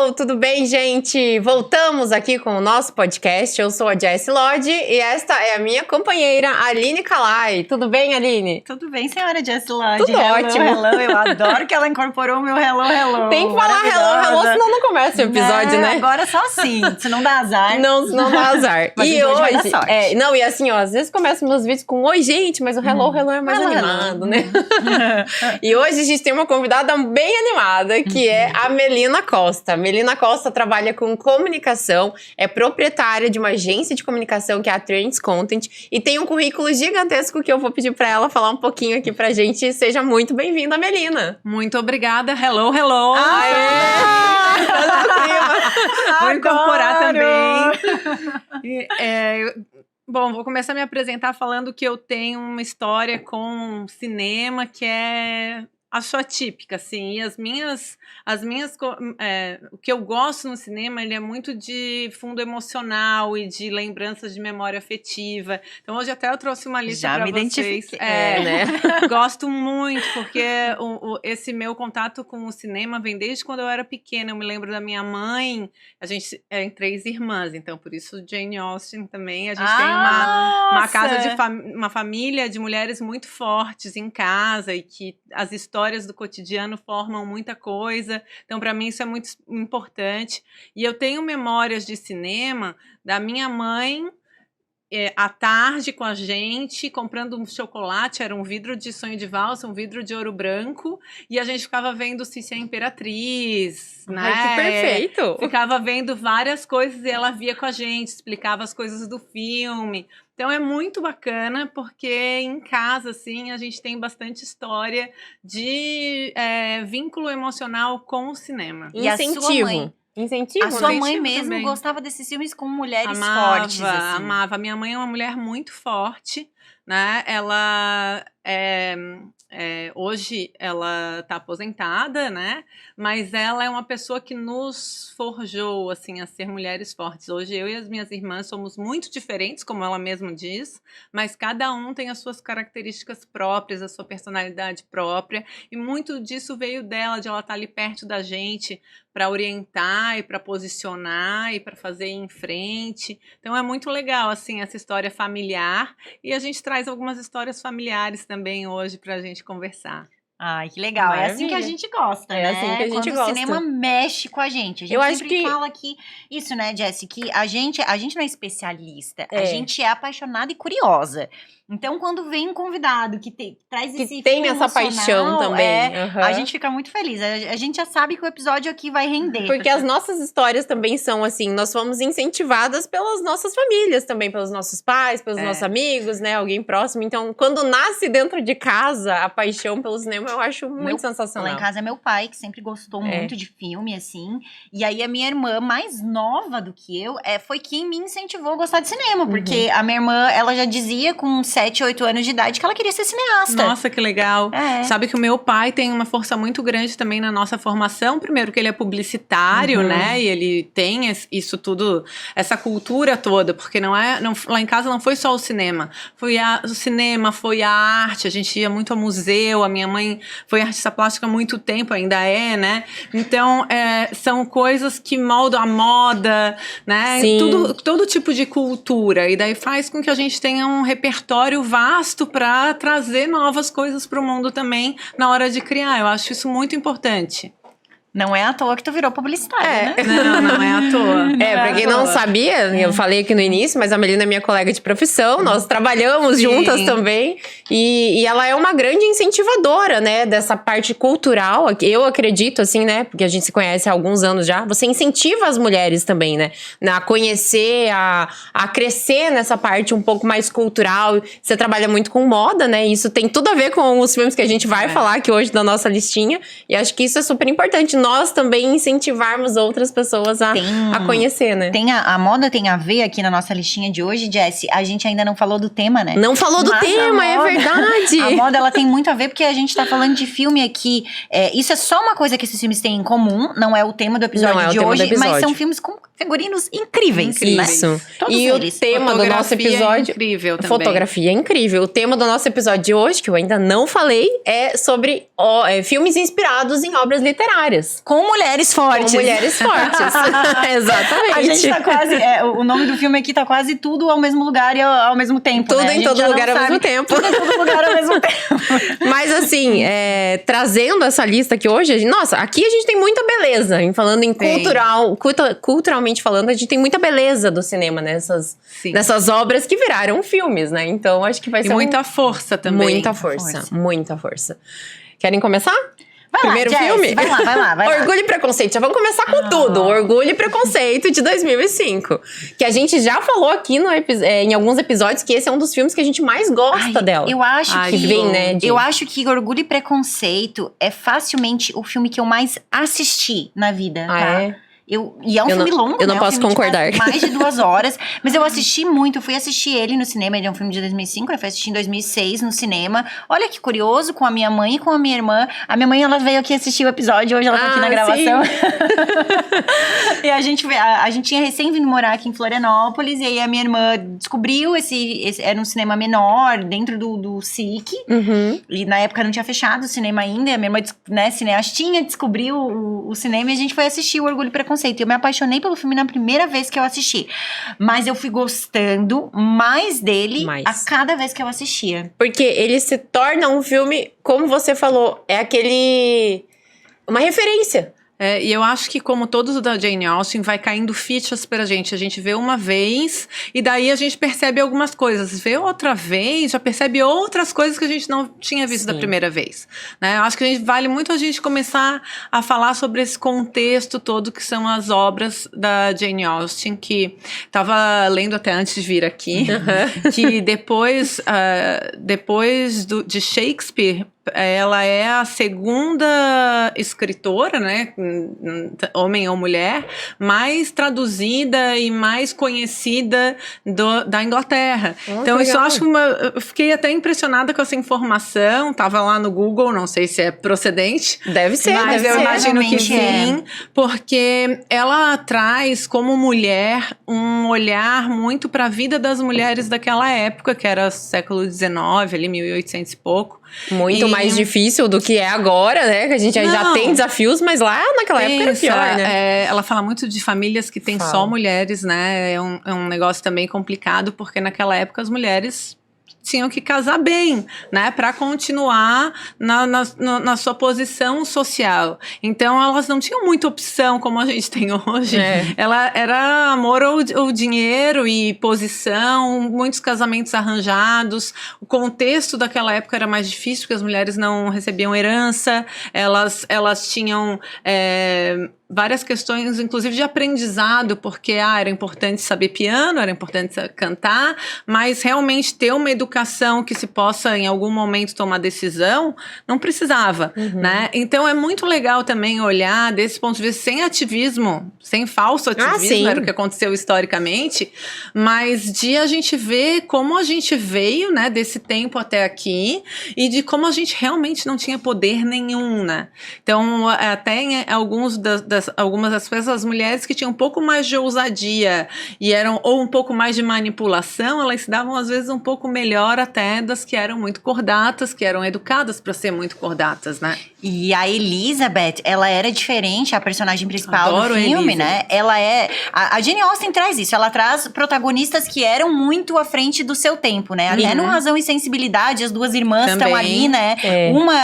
Hello, tudo bem, gente? Voltamos aqui com o nosso podcast. Eu sou a Jessie Lodge e esta é a minha companheira, Aline Calai. Tudo bem, Aline? Tudo bem, senhora Jessie Lodge? Tudo ótimo. Hello, eu adoro que ela incorporou o meu hello. Tem que falar hello, senão não começa o episódio, né? Agora só assim, se não dá azar. Não dá azar. Mas e hoje hoje, vai dar sorte. e assim, ó, às vezes começam meus vídeos com oi, gente, mas o hello é mais animado, né? E hoje a gente tem uma convidada bem animada, que é a Melina Costa. Melina Costa trabalha com comunicação, é proprietária de uma agência de comunicação que é a Trends Content e tem um currículo gigantesco que eu vou pedir pra ela falar um pouquinho aqui pra gente. Seja muito bem-vinda, Melina. Muito obrigada. Hello. Vou incorporar também. Bom, vou começar a me apresentar falando que eu tenho uma história com cinema que acho atípica, assim, e o que eu gosto no cinema, ele é muito de fundo emocional e de lembranças de memória afetiva. Então hoje até eu trouxe uma lista para vocês. Né? Gosto muito, porque esse meu contato com o cinema vem desde quando eu era pequena. Eu me lembro da minha mãe, a gente é em 3 irmãs, então por isso Jane Austen também. A gente tem uma casa uma família de mulheres muito fortes em casa e que as histórias do cotidiano formam muita coisa. Então, para mim, isso é muito importante. E eu tenho memórias de cinema da minha mãe à tarde com a gente, comprando um chocolate, era um vidro de Sonho de Valsa, um vidro de Ouro Branco, e a gente ficava vendo Cici a Imperatriz, né? Ai, que perfeito! Ficava vendo várias coisas e ela via com a gente, explicava as coisas do filme. Então é muito bacana, porque em casa, assim, a gente tem bastante história de vínculo emocional com o cinema. E a sua mãe? Incentivo, a sua mãe incentivo mesmo também. Gostava desses filmes com mulheres fortes, assim. Amava. Minha mãe é uma mulher muito forte, né? Ela hoje ela está aposentada, né? Mas ela é uma pessoa que nos forjou, assim, a ser mulheres fortes. Hoje eu e as minhas irmãs somos muito diferentes, como ela mesma diz, mas cada um tem as suas características próprias, a sua personalidade própria, e muito disso veio dela, de ela estar ali perto da gente para orientar e para posicionar e para fazer ir em frente. Então é muito legal, assim, essa história familiar, e a gente traz algumas histórias familiares também hoje para a gente conversar. Ai, que legal. Maravilha. É assim que a gente gosta, né? É assim que a gente Quando gosta. o cinema mexe com a gente. A gente Eu acho sempre que fala que isso, né, Jessie? Que a gente não é especialista. A É. gente é apaixonada e curiosa. Então, quando vem um convidado que traz que esse tem filme essa paixão emocional, também. a gente fica muito feliz. A gente já sabe que o episódio aqui vai render. Porque as nossas histórias também são assim, nós fomos incentivadas pelas nossas famílias também, pelos nossos pais, pelos nossos amigos, né, alguém próximo. Então, quando nasce dentro de casa a paixão pelo cinema, eu acho muito sensacional. Lá em casa é meu pai, que sempre gostou muito de filme, assim. E aí a minha irmã, mais nova do que eu, foi quem me incentivou a gostar de cinema. Porque a minha irmã, ela já dizia com 7, 8 anos de idade que ela queria ser cineasta. Nossa, que legal. É. Sabe que o meu pai tem uma força muito grande também na nossa formação. Primeiro que ele é publicitário, né? E ele tem isso tudo, essa cultura toda. Porque lá em casa não foi só o cinema. O cinema, foi a arte. A gente ia muito ao museu. A minha mãe foi artista plástica há muito tempo, ainda é, né? Então, são coisas que moldam a moda, né? Sim. Todo tipo de cultura. E daí faz com que a gente tenha um repertório vasto para trazer novas coisas para o mundo também na hora de criar. Eu acho isso muito importante. Não é à toa que tu virou publicitária, né? Não é à toa. Pra quem não sabia, eu falei aqui no início, mas a Melina é minha colega de profissão, nós trabalhamos juntas também, e ela é uma grande incentivadora, né, dessa parte cultural, eu acredito, assim, né, porque a gente se conhece há alguns anos já, você incentiva as mulheres também, né, a conhecer, a crescer nessa parte um pouco mais cultural, você trabalha muito com moda, né, e isso tem tudo a ver com os filmes que a gente vai falar aqui hoje da nossa listinha, e acho que isso é super importante, nós também incentivarmos outras pessoas a conhecer, né? A moda tem a ver aqui na nossa listinha de hoje, Jessie. A gente ainda não falou do tema, né? Não falou do tema, é verdade. A moda, ela tem muito a ver, porque a gente tá falando de filme aqui. Isso é só uma coisa que esses filmes têm em comum, não é o tema do episódio de hoje, mas são filmes com figurinos incríveis, né? Isso. Todos e eles. O tema do nosso episódio... É incrível também. Fotografia é incrível. O tema do nosso episódio de hoje, que eu ainda não falei, é sobre filmes inspirados em obras literárias. Com mulheres fortes. Com mulheres fortes. Exatamente. A gente tá quase... o nome do filme aqui tá quase tudo ao mesmo lugar e ao mesmo tempo, Tudo né? em todo lugar ao mesmo tempo. Tudo em todo lugar ao mesmo tempo. Mas assim, trazendo essa lista aqui hoje, nossa, aqui a gente tem muita beleza. Falando em culturalmente falando, a gente tem muita beleza do cinema nessas obras que viraram filmes, né? Então acho que vai ser muita força também. Muita força. Querem começar? Vai Primeiro lá, filme? Jess, vai lá. Orgulho e Preconceito. Já vamos começar com tudo. Orgulho e Preconceito de 2005. Que a gente já falou aqui em alguns episódios que esse é um dos filmes que a gente mais gosta dela. Eu acho que vem, né? Eu acho que Orgulho e Preconceito é facilmente o filme que eu mais assisti na vida, tá? É? E é um filme longo, eu não posso concordar. Mais de 2 horas. Mas eu assisti muito. Eu fui assistir ele no cinema. Ele é um filme de 2005. Eu fui assistir em 2006 no cinema. Olha que curioso, com a minha mãe e com a minha irmã. A minha mãe, ela veio aqui assistir o episódio. Hoje ela tá aqui na gravação. E a gente tinha recém vindo morar aqui em Florianópolis. E aí a minha irmã descobriu esse era um cinema menor, dentro do SIC. Uhum. E na época não tinha fechado o cinema ainda. E a minha irmã, né, cineastinha, descobriu o cinema. E a gente foi assistir o Orgulho e Preconceito. Eu me apaixonei pelo filme na primeira vez que eu assisti. Mas eu fui gostando mais dele a cada vez que eu assistia. Porque ele se torna um filme, como você falou, uma referência. E eu acho que, como todos da Jane Austen, vai caindo fichas pra gente. A gente vê uma vez e daí a gente percebe algumas coisas. Vê outra vez, já percebe outras coisas que a gente não tinha visto da primeira vez. Né? Eu acho que vale muito a gente começar a falar sobre esse contexto todo que são as obras da Jane Austen, que estava lendo até antes de vir aqui, que depois de Shakespeare, ela é a segunda escritora, né, homem ou mulher, mais traduzida e mais conhecida da Inglaterra. Então isso eu acho eu fiquei até impressionada com essa informação, tava lá no Google, não sei se é procedente. Deve ser, mas eu imagino que sim, porque ela traz como mulher um olhar muito para a vida das mulheres daquela época, que era século XIX, ali 1800 e pouco. Muito mais difícil do que é agora, né? Que a gente já tem desafios, mas lá naquela época era pior, né? Ela fala muito de famílias que tem só mulheres, né? É um negócio também complicado, porque naquela época as mulheres tinham que casar bem, né, para continuar na sua posição social. Então, elas não tinham muita opção, como a gente tem hoje. Ela era amor ou dinheiro e posição, muitos casamentos arranjados. O contexto daquela época era mais difícil, porque as mulheres não recebiam herança, elas tinham várias questões, inclusive de aprendizado, porque era importante saber piano, era importante cantar, mas realmente ter uma educação que se possa em algum momento tomar decisão, não precisava, né? Então é muito legal também olhar desse ponto de vista sem ativismo, sem falso ativismo, era o que aconteceu historicamente, mas de a gente ver como a gente veio, né, desse tempo até aqui e de como a gente realmente não tinha poder nenhum, né? Então até em algumas das pessoas, as mulheres que tinham um pouco mais de ousadia e eram ou um pouco mais de manipulação, elas se davam às vezes um pouco melhor até das que eram muito cordatas, que eram educadas para ser muito cordatas, né? E a Elizabeth, ela era diferente, a personagem principal do filme, né? Ela a Jane Austen traz isso, ela traz protagonistas que eram muito à frente do seu tempo, né? Até no Razão e Sensibilidade, as duas irmãs estão ali, né? Uma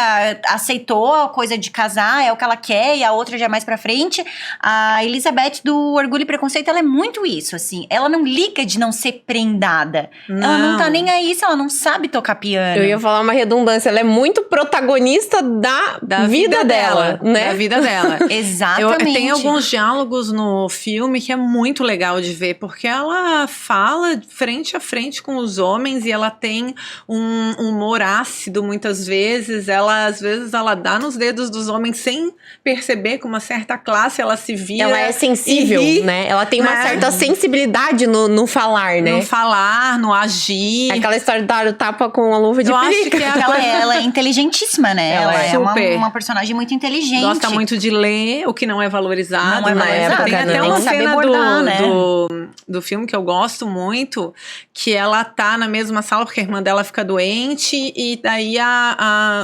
aceitou a coisa de casar, é o que ela quer, e a outra já é mais pra frente. A Elizabeth do Orgulho e Preconceito, ela é muito isso, assim. Ela não liga de não ser prendada. Ela não tá nem aí se ela não sabe tocar piano. Eu ia falar uma redundância, ela é muito protagonista da vida dela, né? Da vida dela. Exatamente. Tem alguns diálogos no filme que é muito legal de ver, porque ela fala frente a frente com os homens e ela tem um humor ácido muitas vezes. Às vezes ela dá nos dedos dos homens sem perceber, com uma certa classe, ela se vira. Ela é sensível, né? Ela tem uma certa sensibilidade no falar, né? No falar, no agir. Aquela história de dar o tapa com a luva de Eu acho perica. que Ela é inteligentíssima, né? Ela Ela é é super. uma personagem muito inteligente. Gosta muito de ler, o que não é valorizado. Não é na valorizado, época. Tem né? até Tem uma que saber cena bordar, né? do filme que eu gosto muito, que ela tá na mesma sala porque a irmã dela fica doente e daí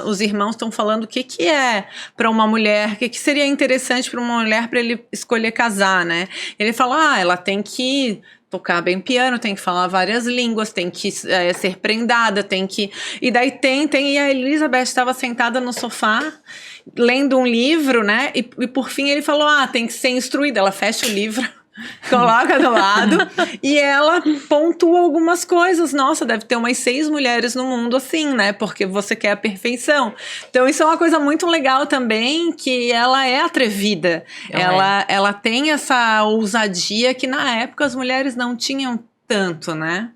os irmãos estão falando o que é para uma mulher, o que seria interessante para uma mulher para ele escolher casar, né? Ele fala, ela tem que tocar bem piano, tem que falar várias línguas, tem que ser prendada, tem que... E daí e a Elizabeth estava sentada no sofá, lendo um livro, né? E por fim ele falou, tem que ser instruída. Ela fecha o livro, coloca do lado e ela pontua algumas coisas. Nossa, deve ter umas 6 mulheres no mundo assim, né? Porque você quer a perfeição. Então isso é uma coisa muito legal também, que ela é atrevida. Ela tem essa ousadia que na época as mulheres não tinham tanto, né?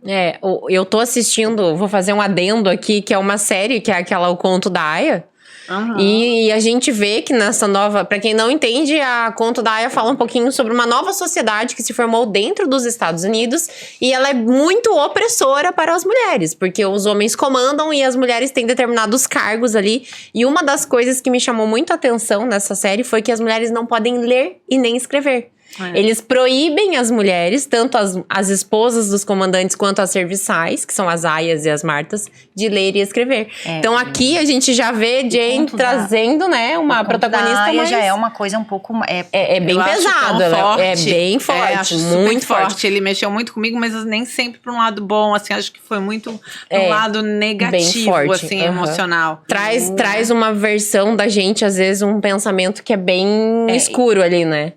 Eu tô assistindo, vou fazer um adendo aqui, que é uma série, que é aquela O Conto da Aia. Uhum. E a gente vê que nessa nova... Pra quem não entende, a Conto da Aia fala um pouquinho sobre uma nova sociedade que se formou dentro dos Estados Unidos. E ela é muito opressora para as mulheres, porque os homens comandam e as mulheres têm determinados cargos ali. E uma das coisas que me chamou muito a atenção nessa série foi que as mulheres não podem ler e nem escrever. Eles proíbem as mulheres, tanto as esposas dos comandantes quanto as serviçais, que são as aias e as martas, de ler e escrever. Então aqui a gente já vê Jane trazendo, né, uma protagonista mais... já é uma coisa um pouco... É bem pesado, é bem forte, muito forte. Ele mexeu muito comigo, mas nem sempre para um lado bom, assim, acho que foi muito um lado negativo, forte, assim, emocional. Traz uma versão da gente, às vezes, um pensamento que é bem escuro ali, né?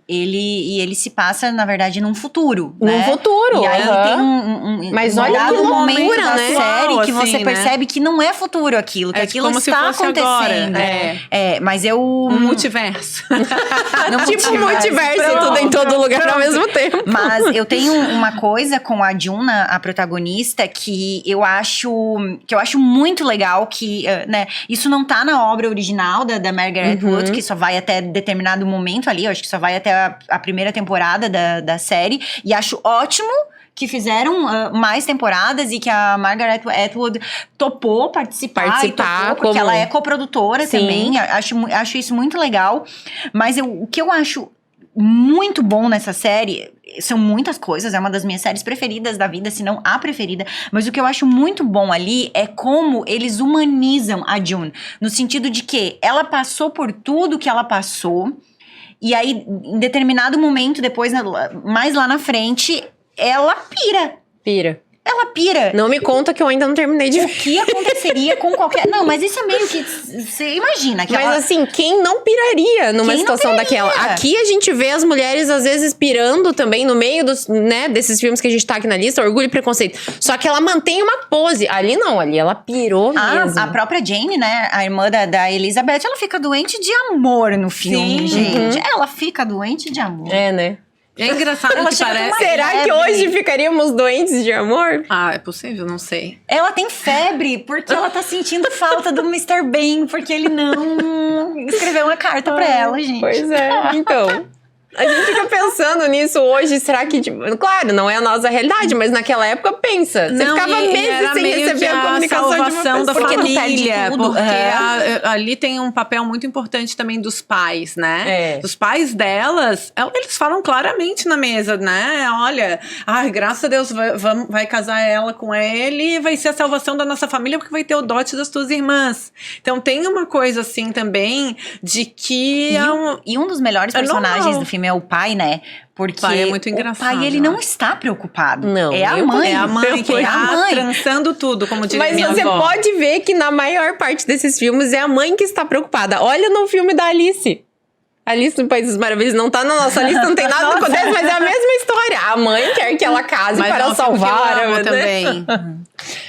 Ele se passa, na verdade, num futuro, né? Num futuro, E aí tem Mas olha que momento loucura, da né? série que Assim, você percebe que não é futuro aquilo, que aquilo como se está fosse acontecendo. agora. Mas eu... Um multiverso. Tipo multiverso, tudo em todo lugar ao mesmo tempo. Mas eu tenho uma coisa com a Juna, a protagonista, que eu acho muito legal, que, né, isso não tá na obra original da Margaret Atwood, que só vai até determinado momento ali, eu acho que só vai até a primeira temporada da série, e acho ótimo que fizeram mais temporadas e que a Margaret Atwood topou participar porque ela é coprodutora também. Acho isso muito legal. Mas o que eu acho muito bom nessa série são muitas coisas, é uma das minhas séries preferidas da vida, se não a preferida, mas o que eu acho muito bom ali é como eles humanizam a June, no sentido de que ela passou por tudo que ela passou, e aí, em determinado momento, depois, mais lá na frente, ela pira. Ela pira. Não me conta que eu ainda não terminei de ver. O que aconteceria com qualquer... Não, mas isso é meio que... Você imagina que Mas ela... assim, quem não piraria numa situação daquela? Aqui a gente vê as mulheres, às vezes, pirando também no meio desses filmes que a gente tá aqui na lista, Orgulho e Preconceito. Só que ela mantém uma pose. Ali não, ali ela pirou mesmo. A própria Jane, né, a irmã da Elizabeth, ela fica doente de amor no filme, gente. Ela fica doente de amor. É, né? É engraçado que parece... Será que hoje ficaríamos doentes de amor? É possível, não sei. Ela tem febre porque ela tá sentindo falta do Mr. Bean, porque ele não escreveu uma carta pra ela, gente. Pois é, então... A gente fica pensando nisso hoje, será que... Claro, não é a nossa realidade, mas naquela época, pensa. Você ficava meses sem receber a comunicação de uma pessoa. Da porque família, porque ali tem um papel muito importante também dos pais, né? Os pais delas, eles falam claramente na mesa, né? Olha, graças a Deus vai casar ela com ele, vai ser a salvação da nossa família, porque vai ter o dote das tuas irmãs. Então tem uma coisa assim também, de que... E um dos melhores personagens do filme é o pai, né? Porque o pai é muito engraçado. O pai, ele não está preocupado. Não. É a mãe. É a mãe que está trançando tudo, como diria minha avó. Mas você pode ver que na maior parte desses filmes é a mãe que está preocupada. Olha no filme da Alice. Alice no País das Maravilhas não tá na nossa lista, não tem nada que acontece, mas é a mesma história. A mãe quer que ela case para salvar a também.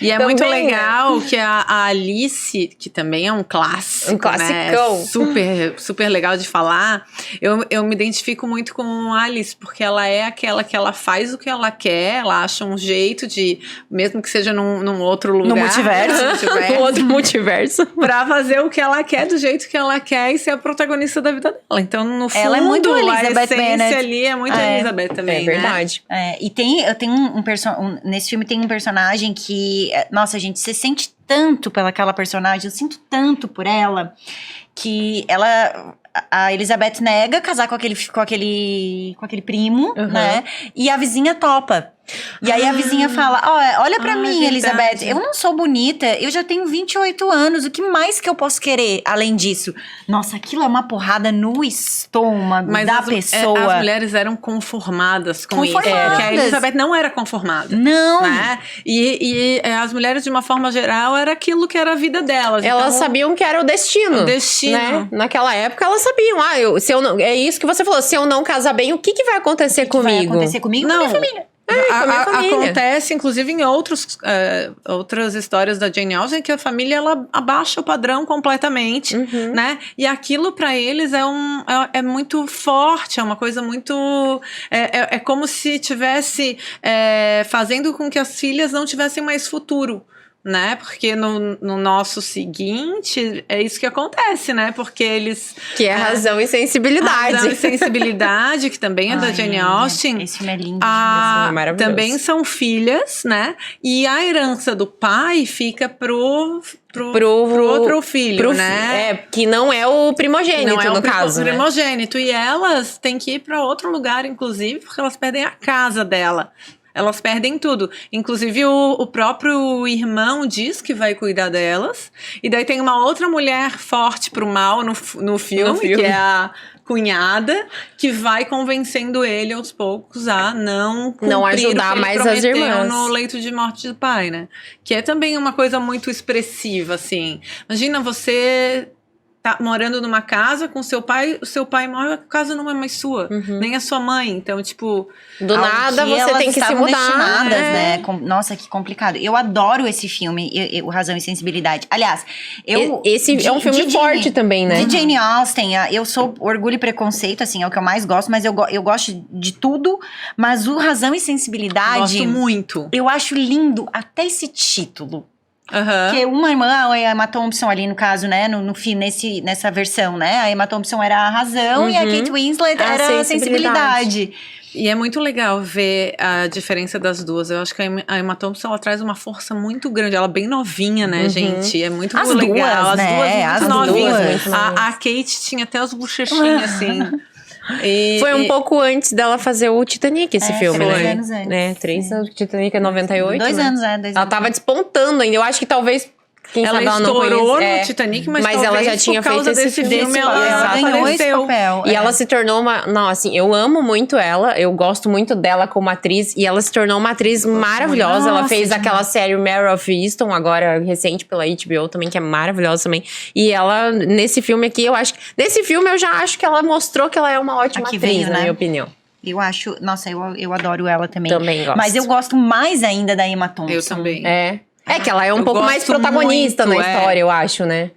E é muito legal que a Alice, que também é um clássico, um classicão, né? Super, super legal de falar. Eu me identifico muito com a Alice, porque ela é aquela que ela faz o que ela quer, ela acha um jeito de, mesmo que seja num outro lugar. No multiverso. No outro multiverso. Pra fazer o que ela quer, do jeito que ela quer e ser a protagonista da vida dela. Então, no fundo, Ela é muito a Elizabeth essência Bennet. ali é muito Elizabeth também, É verdade. E nesse filme tem um personagem que, nossa, gente, você sente tanto pelaquela personagem, eu sinto tanto por ela, que a Elizabeth nega casar com aquele primo, né? E a vizinha topa. E aí a vizinha fala, olha pra mim, verdade. Elizabeth, eu não sou bonita, eu já tenho 28 anos, o que mais que eu posso querer além disso? Nossa, aquilo é uma porrada no estômago da pessoa. As mulheres eram conformadas com isso. Porque a Conformadas. Elizabeth não era conformada. Não. Né? E as mulheres, de uma forma geral, era aquilo que era a vida delas. Elas Então, sabiam que era o destino. O destino. Né? Naquela época, elas sabiam. Se eu não, é isso que você falou. Se eu não casar bem, o que vai acontecer comigo? Vai acontecer comigo e com a minha família. com a minha família. Acontece, inclusive, em outras histórias da Jane Austen, que a família ela abaixa o padrão completamente, né? E aquilo para eles é muito forte, é uma coisa muito... É como se tivesse fazendo com que as filhas não tivessem mais futuro. Né? Porque no nosso seguinte, é isso que acontece, né? Porque eles... Que é razão e sensibilidade. Razão e sensibilidade, que também é da Jane Austen. Esse filme é lindo. é maravilhoso. Também são filhas, né? E a herança do pai fica pro outro filho, né? Que não é o primogênito, Não é no caso, né? primogênito. E elas têm que ir para outro lugar, inclusive, porque elas perdem a casa dela. Elas perdem tudo. Inclusive, o próprio irmão diz que vai cuidar delas. E daí tem uma outra mulher forte pro mal no filme, que é a cunhada, que vai convencendo ele aos poucos a não ajudar mais as irmãs no leito de morte do pai, né? Que é também uma coisa muito expressiva, assim. Imagina você... tá morando numa casa com seu pai, o seu pai morre, a casa não é mais sua, nem a sua mãe. Então, tipo... Do nada você tem que se mudar. Né? Nossa, que complicado. Eu adoro esse filme, o Razão e Sensibilidade. Aliás, esse é um filme forte também, né? De Jane Austen, eu sou Orgulho e Preconceito, assim, é o que eu mais gosto, mas eu gosto de tudo, mas o Razão e Sensibilidade... Gosto muito. Eu acho lindo até esse título. Porque uma irmã, a Emma Thompson ali no caso, né, nessa versão, né, a Emma Thompson era a razão e a Kate Winslet era a sensibilidade. E é muito legal ver a diferença das duas. Eu acho que a Emma Thompson, ela traz uma força muito grande. Ela é bem novinha, né, gente? É muito legal. As duas muito novinhas. A Kate tinha até as bochechinhas, assim... Foi um pouco antes dela fazer o Titanic, esse filme, né? 3 anos antes. 3 anos. O Titanic é 98, 2 anos, 2 anos. Ela tava despontando ainda. Eu acho que talvez... Ela estourou no Titanic, mas ela já tinha feito esse filme. Ela ganhou esse papel. E ela se tornou uma... Não, assim, eu amo muito ela. Eu gosto muito dela como atriz. E ela se tornou uma atriz maravilhosa. Ela fez aquela série Mare of Easton, agora recente pela HBO também, que é maravilhosa também. E ela, nesse filme aqui, eu acho... Nesse filme, eu já acho que ela mostrou que ela é uma ótima atriz, na minha opinião. Eu acho... Nossa, eu adoro ela também. Também gosto. Mas eu gosto mais ainda da Emma Thompson. Eu também. É que ela é um pouco mais protagonista na história, eu acho, né?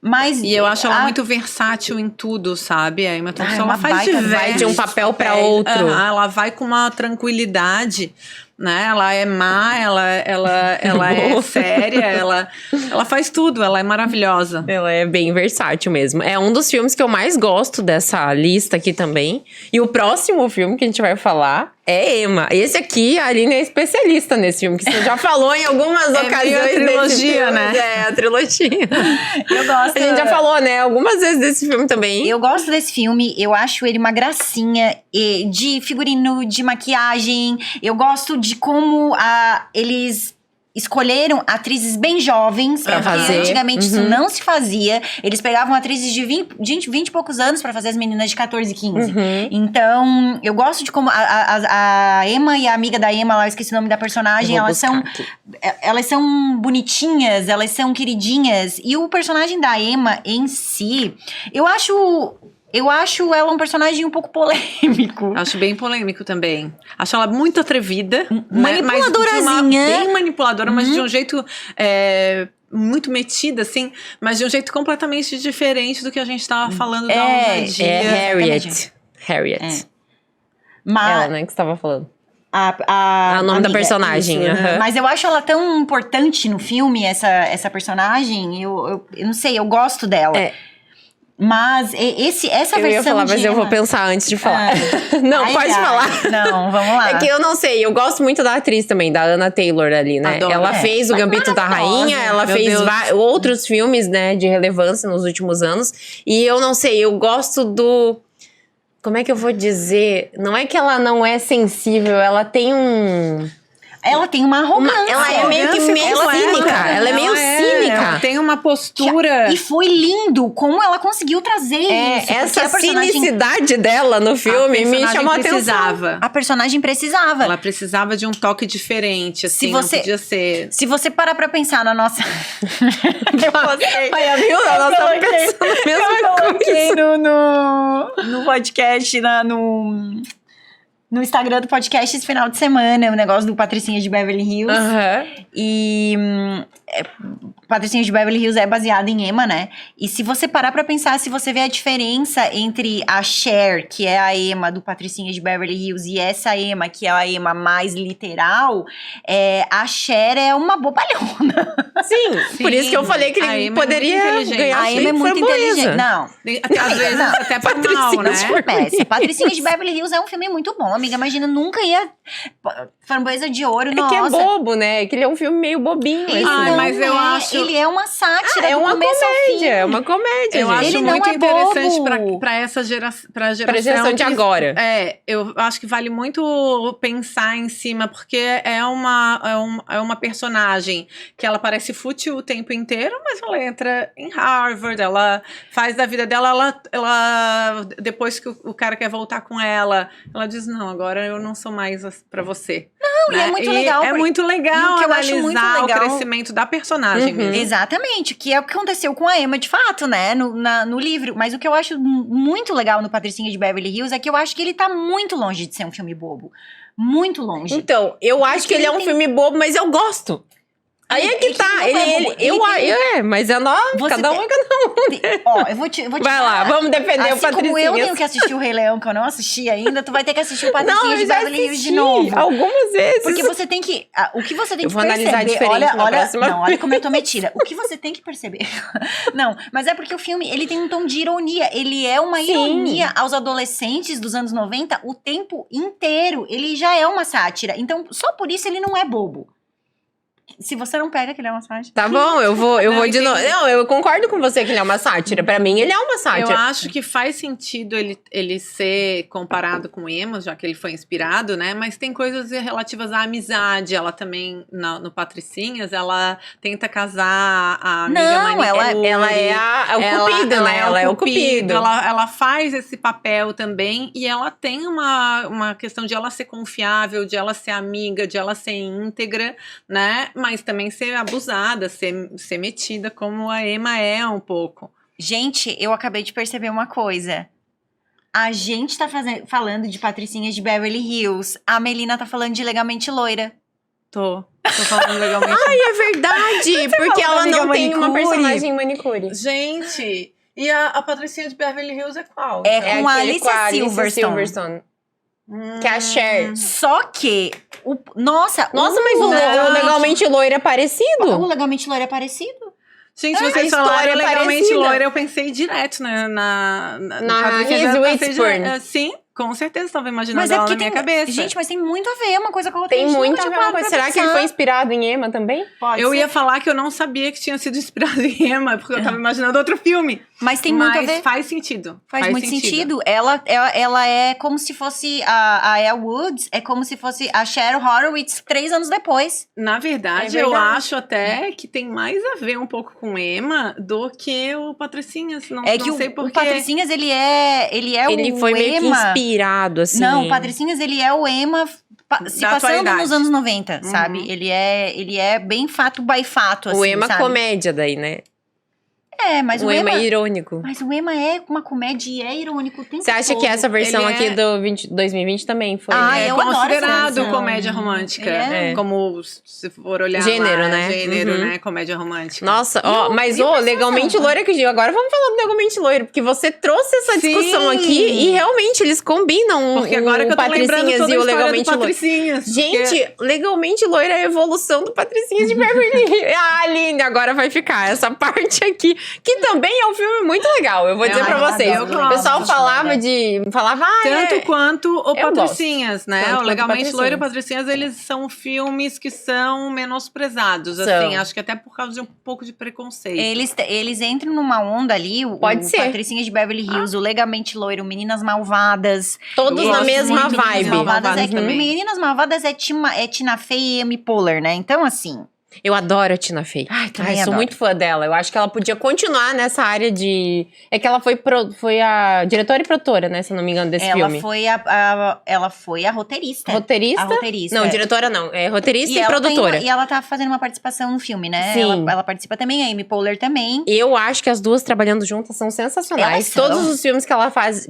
Mas... E eu acho ela muito versátil em tudo, sabe? A Emma Thompson, ela faz vai de um papel pra outro. Ela vai com uma tranquilidade, né? Ela é má, ela é séria, ela faz tudo, ela é maravilhosa. Ela é bem versátil mesmo. É um dos filmes que eu mais gosto dessa lista aqui também. E o próximo filme que a gente vai falar é Emma. Esse aqui, a Aline é especialista nesse filme, que você já falou em algumas ocasiões. A trilogia, filme, né? É, a trilogia. Eu gosto. A gente já falou, né? Algumas vezes desse filme também. Eu gosto desse filme, eu acho ele uma gracinha de figurino, de maquiagem. Eu gosto de como eles escolheram atrizes bem jovens, pra fazer. Antigamente isso não se fazia. Eles pegavam atrizes de 20 e poucos anos pra fazer as meninas de 14 e 15. Então, eu gosto de como a Emma e a amiga da Emma, lá, eu esqueci o nome da personagem, elas são bonitinhas, elas são queridinhas. E o personagem da Emma em si, eu acho ela um personagem um pouco polêmico. Acho bem polêmico também. Acho ela muito atrevida. Manipuladorazinha. Bem manipuladora, mas de um jeito... muito metida, assim, mas de um jeito completamente diferente do que a gente tava falando da ousadia. É Harriet. Mas, ela, né, que você tava falando. O nome da personagem. Isso, Mas eu acho ela tão importante no filme, essa personagem. Eu não sei, eu gosto dela. Mas essa Eu versão ia falar, mas de eu vou Emma- pensar antes de falar. Não, Ai, pode ai. falar. Não, vamos lá. É que eu não sei, eu gosto muito da atriz também, da Anna Taylor ali, né? Adoro. Ela fez o Mas Gambito da Rainha, ela Meu fez Deus. outros filmes, né, de relevância nos últimos anos. E eu não sei, eu gosto do... Como é que eu vou dizer? Não é que ela não é sensível, ela tem Ela tem uma arrogância. ela é meio cínica. Ela é meio cínica. Ela tem uma postura. E foi lindo como ela conseguiu trazer isso. porque Essa a personagem- cinicidade dela no filme me chamou a atenção. precisava. A personagem precisava. Ela precisava de um toque diferente, assim, Se você- não podia ser... Se você parar pra pensar na nossa... eu postei. Olha, viu? Nós estamos coloquei- pensando a mesma eu coloquei coisa. no podcast, no Instagram do podcast esse final de semana, o negócio do Patricinha de Beverly Hills. Aham. E Patricinha de Beverly Hills é baseada em Emma, né? E se você parar pra pensar, se você vê a diferença entre a Cher, que é a Emma do Patricinha de Beverly Hills, e essa Emma, que é a Emma mais literal, a Cher é uma bobalhona. Sim, por isso que eu falei que a ele Emma é poderia muito inteligente. ganhar A Emma é muito inteligente. Não, Até, às vezes, Não. até por mal, né? Patricinha Patricinha de Beverly Hills é um filme muito bom, amiga. Imagina, nunca ia... Framboesa de Ouro, É nossa. que é bobo, né? Que ele é um filme meio bobinho. Ele assim. Ai, não mas eu acho- Ele é uma sátira É do uma começo ao fim. comédia, é uma comédia, Eu gente. acho Ele não muito é interessante bobo. pra essa geração. Pra geração de que- agora. Eu acho que vale muito pensar em cima, porque é uma personagem que ela parece fútil o tempo inteiro, mas ela entra em Harvard, ela faz da vida dela, ela depois que o cara quer voltar com ela diz, não, agora eu não sou mais pra você. Não, e é muito legal, É porque- muito e legal o que eu acho muito analisar legal- o crescimento da personagem Uhum. mesmo. Exatamente, que é o que aconteceu com a Emma de fato, né, no livro. Mas o que eu acho muito legal no Patricinha de Beverly Hills é que eu acho que ele tá muito longe de ser um filme bobo. Muito longe. Então, eu acho que ele é um ele tem- filme bobo, mas eu gosto. Aí é que Ele tá. não é bobo. Mas é nós, Você cada um é cada um. Ó, eu vou te Vai falar. lá, vamos defender o Assim como eu Patricinha. tenho que assistir o Rei Leão, que eu não assisti ainda, tu vai ter que assistir o Não, Patricinha eu de já Beverly Hills assisti de novo. algumas vezes. Porque você tem que. O que você tem Eu que vou perceber. analisar diferente na próxima Não, olha como eu tô metida. O que você tem que perceber. Não, mas é porque o filme ele tem um tom de ironia. Ele é uma Sim. ironia aos adolescentes dos anos 90 o tempo inteiro. Ele já é uma sátira. Então, só por isso ele não é bobo. Se você não pega que ele é uma sátira. Tá bom, eu vou Não, de novo. entendi. Não, eu concordo com você que ele é uma sátira. Pra mim, ele é uma Eu sátira. acho que faz sentido ele ser comparado com Emma, já que ele foi inspirado, né? Mas tem coisas relativas à amizade. Ela também, no Patricinhas, ela tenta casar a amiga Não, manicure. Ela é o cupido, né? Ela é o cupido. Ela faz esse papel também e ela tem uma questão de ela ser confiável, de ela ser amiga, de ela ser íntegra, né? Mas também ser abusada, ser metida como a Emma é um pouco. Gente, eu acabei de perceber uma coisa. A gente tá falando de Patricinhas de Beverly Hills. A Melina tá falando de Legalmente Loira. Tô falando legalmente. Ai, é verdade. Porque falou ela da não amiga tem uma manicure? personagem manicure. Gente, e a Patricinha de Beverly Hills é qual? É Então? com a aquele Alicia Alicia Silverstone. Que é a Cher. Só que, nossa, Nossa, mas o Não. Legalmente Loiro é parecido? o Legalmente Loira é parecido. Gente, a vocês história falaram é legalmente parecida. loira, eu pensei direto na Reese Witherspoon. Sim, com certeza estava imaginando Mas é ela porque na minha tem, cabeça. gente, mas tem muito a ver uma coisa com a outra. Tem a gente muito nunca a tinha ver uma parado coisa. pra Será que ele pensar. foi inspirado em Emma também? Pode Eu ser. ia falar que eu não sabia que tinha sido inspirado em Emma, porque eu tava imaginando outro filme. Mas tem muito a ver. Faz sentido. Faz muito sentido. Ela é como se fosse a Elle Woods, é como se fosse a Cheryl Horowitz 3 anos depois. Na verdade, É eu verdade. acho até que tem mais a ver um pouco com Emma do que o Patricinhas. Não, É que não sei o porquê. Patricinhas, ele Ele o foi meio que Emma. inspirado, assim. Não, o Patricinhas, ele é o Emma se Da passando atualidade. nos anos 90, Uhum. sabe? Ele é bem fato by fato, assim, O Emma sabe? comédia daí, né? Mas O Emma é irônico. Mas o Emma é uma comédia e é irônico o tempo Você acha todo. que essa versão Ele aqui é- do 2020 também foi, Ah, né? É eu adoro essa considerado versão. comédia romântica. É. Como se for olhar Gênero, lá, né? Gênero, Uhum. né? Comédia romântica. Nossa, ó, Não, mas e a ô, percepção? Legalmente Loira que eu digo. Agora vamos falar do Legalmente Loiro, porque você trouxe essa discussão Sim. aqui e realmente eles combinam Porque agora que eu tô lembrando Patricinhas toda e a o história do Legalmente Loiro. Patricinhas. Gente, Legalmente Loira é a evolução do Patricinhas de Beverly Hills. Ah, Aline, agora vai ficar essa parte aqui. Que também é um filme muito legal, eu vou dizer pra vocês. eu O gosto. pessoal falava, Tanto quanto o Eu Patricinhas, né? Tanto O quanto Legalmente Loiro e Patricinhas. Patricinhas, eles são filmes que são menosprezados, São. assim. Acho que até por causa de um pouco de preconceito. Eles entram numa onda ali, Pode ser. Patricinha de Beverly Hills, o Legamente Loiro, Meninas Malvadas. Todos Eu na gosto mesma muito de vibe. Meninas Malvadas Malvadas também. Meninas Malvadas é Tina Fey e Amy Poehler, né? Então, assim... Eu adoro a Tina Fey. também sou adoro. muito fã dela. Eu acho que ela podia continuar nessa área de... É que ela foi a diretora e produtora, né? Se eu não me engano, desse Ela filme. ela foi a roteirista. Roteirista? A roteirista. Não, diretora não. É roteirista e ela produtora. e ela tá fazendo uma participação no filme, né? Sim. Ela participa também, a Amy Poehler também. Eu acho que as duas trabalhando juntas são sensacionais. Elas são. Todos os filmes que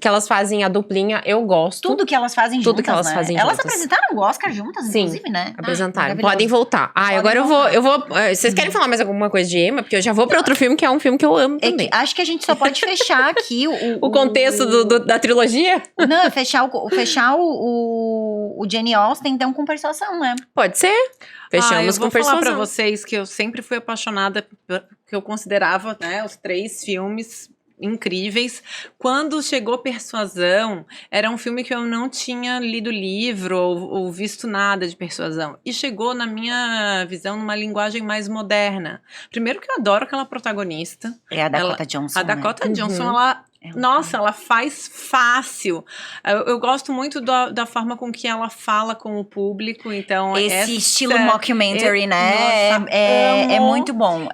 elas fazem a duplinha, eu gosto. Tudo que elas fazem Tudo juntas, que elas né? fazem Elas juntas. apresentaram o Oscar juntas, Sim, inclusive, né? Apresentaram. Maravilhoso. Podem voltar. Podem Agora voltar. eu vou. Vocês querem falar mais alguma coisa de Emma? Porque eu já vou pra outro filme que é um filme que eu amo É também. que acho que a gente só pode fechar aqui O contexto da trilogia? Não, é fechar o Jane Austen, então, com persuasão, né? Pode ser. Fechamos eu vou com persuasão. falar pra vocês que eu sempre fui apaixonada, que eu considerava, né, os 3 filmes incríveis. Quando chegou Persuasão, era um filme que eu não tinha lido livro ou visto nada de Persuasão. E chegou, na minha visão, numa linguagem mais moderna. Primeiro que eu adoro aquela protagonista. É a Dakota Johnson, A Dakota né? Johnson, Uhum. ela... Nossa, ela faz fácil. Eu gosto muito da forma com que ela fala com o público, então... Esse estilo mockumentary, né? Nossa, é amo. muito bom.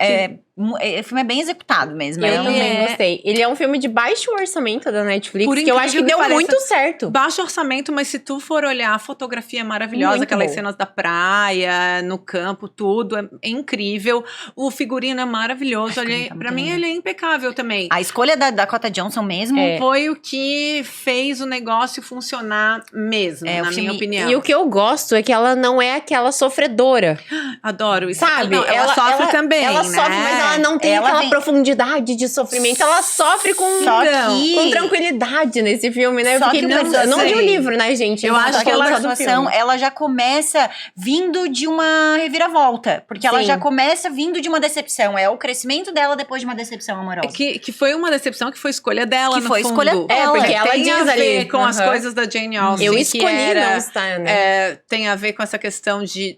O filme é bem executado mesmo. Eu também é- gostei. Ele é um filme de baixo orçamento da Netflix, Por que eu acho que incrível deu que pareça, muito certo. Baixo orçamento, mas se tu for olhar, a fotografia é maravilhosa, Muito aquelas bom. cenas da praia, no campo, tudo é incrível. O figurino é maravilhoso. Ai, Ele, fica pra muito mim, lindo. ele é impecável também. A escolha da Dakota Johnson mesmo. Foi o que fez o negócio funcionar mesmo, É, o na filme- minha opinião. E o que eu gosto é que ela não é aquela sofredora, Adoro isso. sabe? Não, ela sofre também, Ela né? sofre, mas ela não tem Ela aquela tem- profundidade de sofrimento. Ela sofre com, Só Então, que... com tranquilidade nesse filme, né? Só Porque que o não Persuasão- de um livro, né, gente? Eu Não acho tá que falando a só do persuasão, filme. ela já começa vindo de uma reviravolta. Porque ela Sim. já começa vindo de uma decepção. É o crescimento dela depois de uma decepção amorosa. Que foi uma decepção, que foi escolha dela, Que no foi fundo. escolha dela. porque ela tem diz a ver ali, com as aham. coisas da Jane Austen. Eu que escolhi era, não estar, né? tem a ver com essa questão de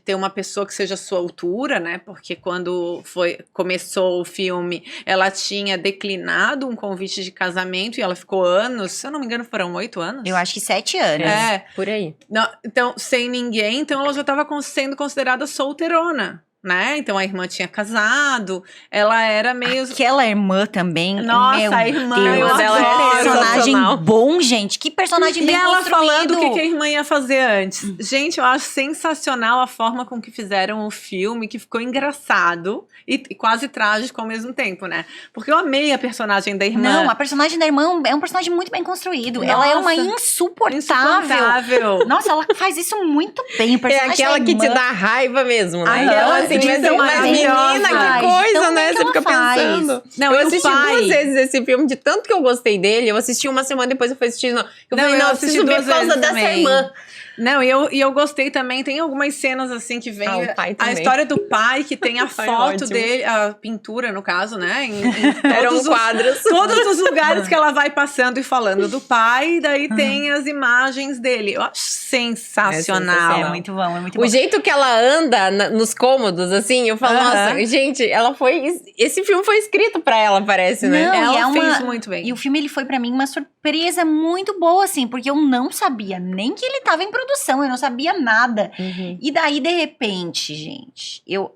ter uma pessoa que seja à sua altura, né? Porque quando começou o filme, ela tinha declinado um convite de casamento e ela ficou anos, se eu não me engano, foram 8 anos. Eu acho que 7 anos. Por aí. Não, então, sem ninguém, então ela já estava sendo considerada solteirona, né? Então a irmã tinha casado, ela era meio... Aquela irmã também. Nossa, meu a irmã, Deus, eu que adoro. personagem Sensacional. bom, gente. Que personagem E bem ela construído. falando o que a irmã ia fazer antes. Gente, eu acho sensacional a forma com que fizeram o filme, que ficou engraçado e quase trágico ao mesmo tempo, né? Porque eu amei a personagem da irmã. Não, a personagem da irmã é um personagem muito bem construído. Ela é uma Nossa, insuportável. Nossa, ela faz isso muito bem. O É personagem aquela da que te irmã- dá raiva mesmo, né? Ai, Então, ela assim, de mas, tão mas menina, maravilhosa. que coisa, Tão né? bem que Você ela fica faz. pensando. Não, Eu e o assisti pai? 2 vezes esse filme, de tanto que eu gostei dele. Eu assisti uma semana, depois eu fui assistindo. Eu Não, falei, eu não, eu assisti preciso ver 2 por causa vezes dessa também. irmã. Não, e eu gostei também. Tem algumas cenas assim que vem. O pai A também. história do pai, que tem a Pai foto ótimo. dele, a pintura, no caso, né? Em Eram todos quadros. Todos os lugares que ela vai passando e falando do pai, e daí tem as imagens dele. Eu acho sensacional. É muito bom, é muito O bom. jeito que ela anda nos cômodos, assim, eu falo, Aham. nossa, gente, ela foi... Esse filme foi escrito pra ela, parece, né? Não, Ela e é uma- fez muito bem. E o filme, ele foi pra mim uma surpresa muito boa, assim, porque eu não sabia nem que ele tava em produção, eu não sabia nada. Uhum. E daí, de repente, gente, eu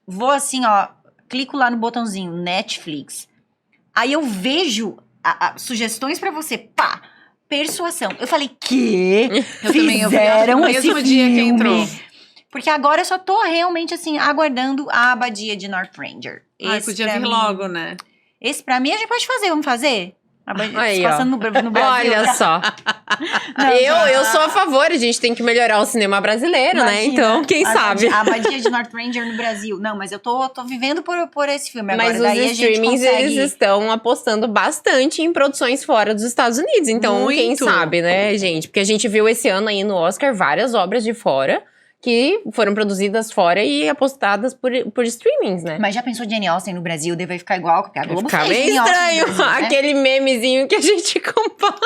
vou assim, ó, clico lá no botãozinho Netflix, aí eu vejo sugestões pra você, pá, persuasão. Eu falei, que? Eu também, eu vi, Fizeram no esse mesmo dia que filme? entrou. Porque agora eu só tô realmente, assim, aguardando a Abadia de North Ranger. Ai, Esse podia pra vir mim- logo, né? Esse pra mim a gente pode fazer, vamos fazer? Aí, ó. Passando no Brasil. Olha só. Não, eu sou a favor, a gente tem que melhorar o cinema brasileiro, né? Imagina, Então, quem sabe? A Abadia de North Ranger no Brasil. Não, mas eu tô vivendo por esse filme agora. Mas Daí os a gente streamings, consegue... eles estão apostando bastante em produções fora dos Estados Unidos. Então, quem Muito. sabe, né, gente? Porque a gente viu esse ano aí no Oscar várias obras de fora que foram produzidas fora e apostadas por streamings, né? Mas já pensou Jane Austen no Brasil? Deve ficar igual, porque a Globo Fica fez bem Jane Austen no estranho, Brasil, né? aquele memezinho que a gente compara.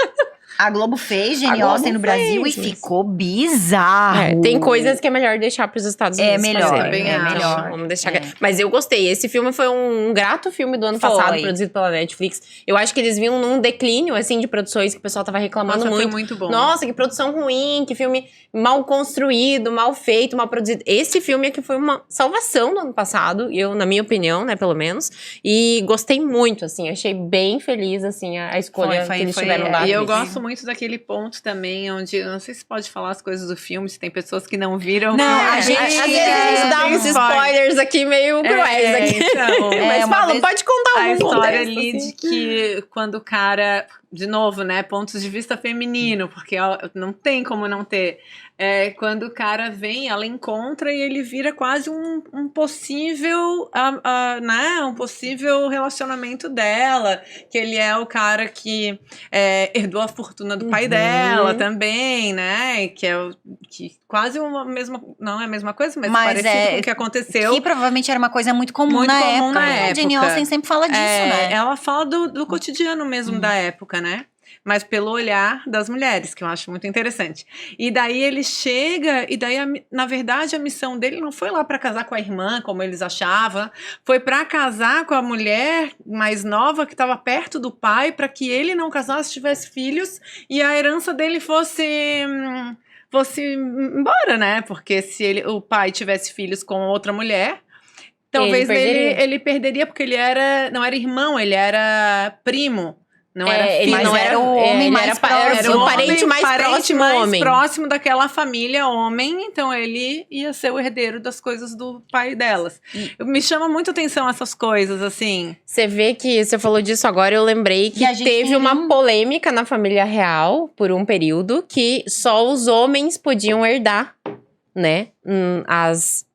A Globo fez Jane Globo Austen no Brasil fez, e mas- ficou bizarro. Tem coisas que é melhor deixar pros Estados É Unidos melhor, fazerem, é né? Então, melhor. vamos deixar. É. Mas eu gostei. Esse filme foi um grato filme do ano Foi. passado, produzido pela Netflix. Eu acho que eles vinham num declínio, assim, de produções que o pessoal tava reclamando Nossa, foi muito. muito bom. Nossa, que produção ruim, que filme mal construído, mal feito, mal produzido. Esse filme aqui foi uma salvação do ano passado, na minha opinião, né, pelo menos. E gostei muito, assim, achei bem feliz, assim, a escolha Foi, que eles foi, tiveram é. da E eu atriz. gosto muito daquele ponto também, onde, eu não sei se pode falar as coisas do filme, se tem pessoas que não viram. Não, a Às gente- vezes a gente dá tem uns spoilers aqui meio cruéis aqui. Então, Mas uma fala, vez- pode contar a algum história contexto, ali assim. de que quando o cara, de novo, né, pontos de vista feminino, porque ó, não tem como não ter. Quando o cara vem, ela encontra e ele vira quase um possível, né, um possível relacionamento dela, que ele é o cara que herdou a fortuna do pai dela também, né, que quase uma mesma, não é a mesma coisa, mas parecido com o que aconteceu. Que provavelmente era uma coisa muito comum, Muito na, comum época, na né? A Jane época. Austen sempre fala disso, né? Ela fala do cotidiano mesmo da época, né? Mas pelo olhar das mulheres, que eu acho muito interessante. E daí ele chega, e daí, na verdade, a missão dele não foi lá para casar com a irmã, como eles achavam, foi para casar com a mulher mais nova que estava perto do pai, para que ele não casasse, tivesse filhos, e a herança dele fosse embora, né? Porque se o pai tivesse filhos com outra mulher, talvez ele perderia, porque ele não era irmão, ele era primo. Não era filho, mas não era o homem ele mais era próximo. o parente mais próximo homem. próximo daquela família homem, então ele ia ser o herdeiro das coisas do pai delas. Me chama muito atenção essas coisas, assim. Você vê que você falou disso agora, eu lembrei que E a gente teve tem uma polêmica na família real por um período que só os homens podiam herdar, né?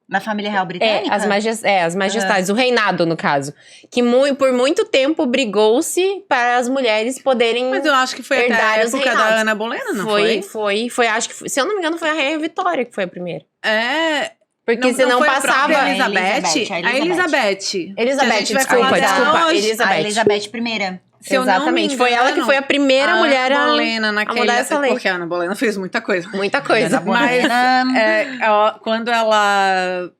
Na família real britânica? As majestades, o reinado, no caso. Que por muito tempo brigou-se para as mulheres poderem Mas eu acho que foi até a herdar os época da reinados. Ana Bolena, não foi? Foi, acho que, se eu não me engano, foi a Rainha Vitória que foi a primeira. Porque Não senão foi a passava... própria Elizabeth. A A Elizabeth. Elizabeth, Que a gente vai desculpa. falar A Elizabeth. Elizabeth I. Se eu não me Exatamente, foi ela que engano, foi a primeira mulher Ana Bolena naquele, mudar essa lei. porque a Ana Bolena fez muita coisa. Muita coisa. Ana Bolena. Quando ela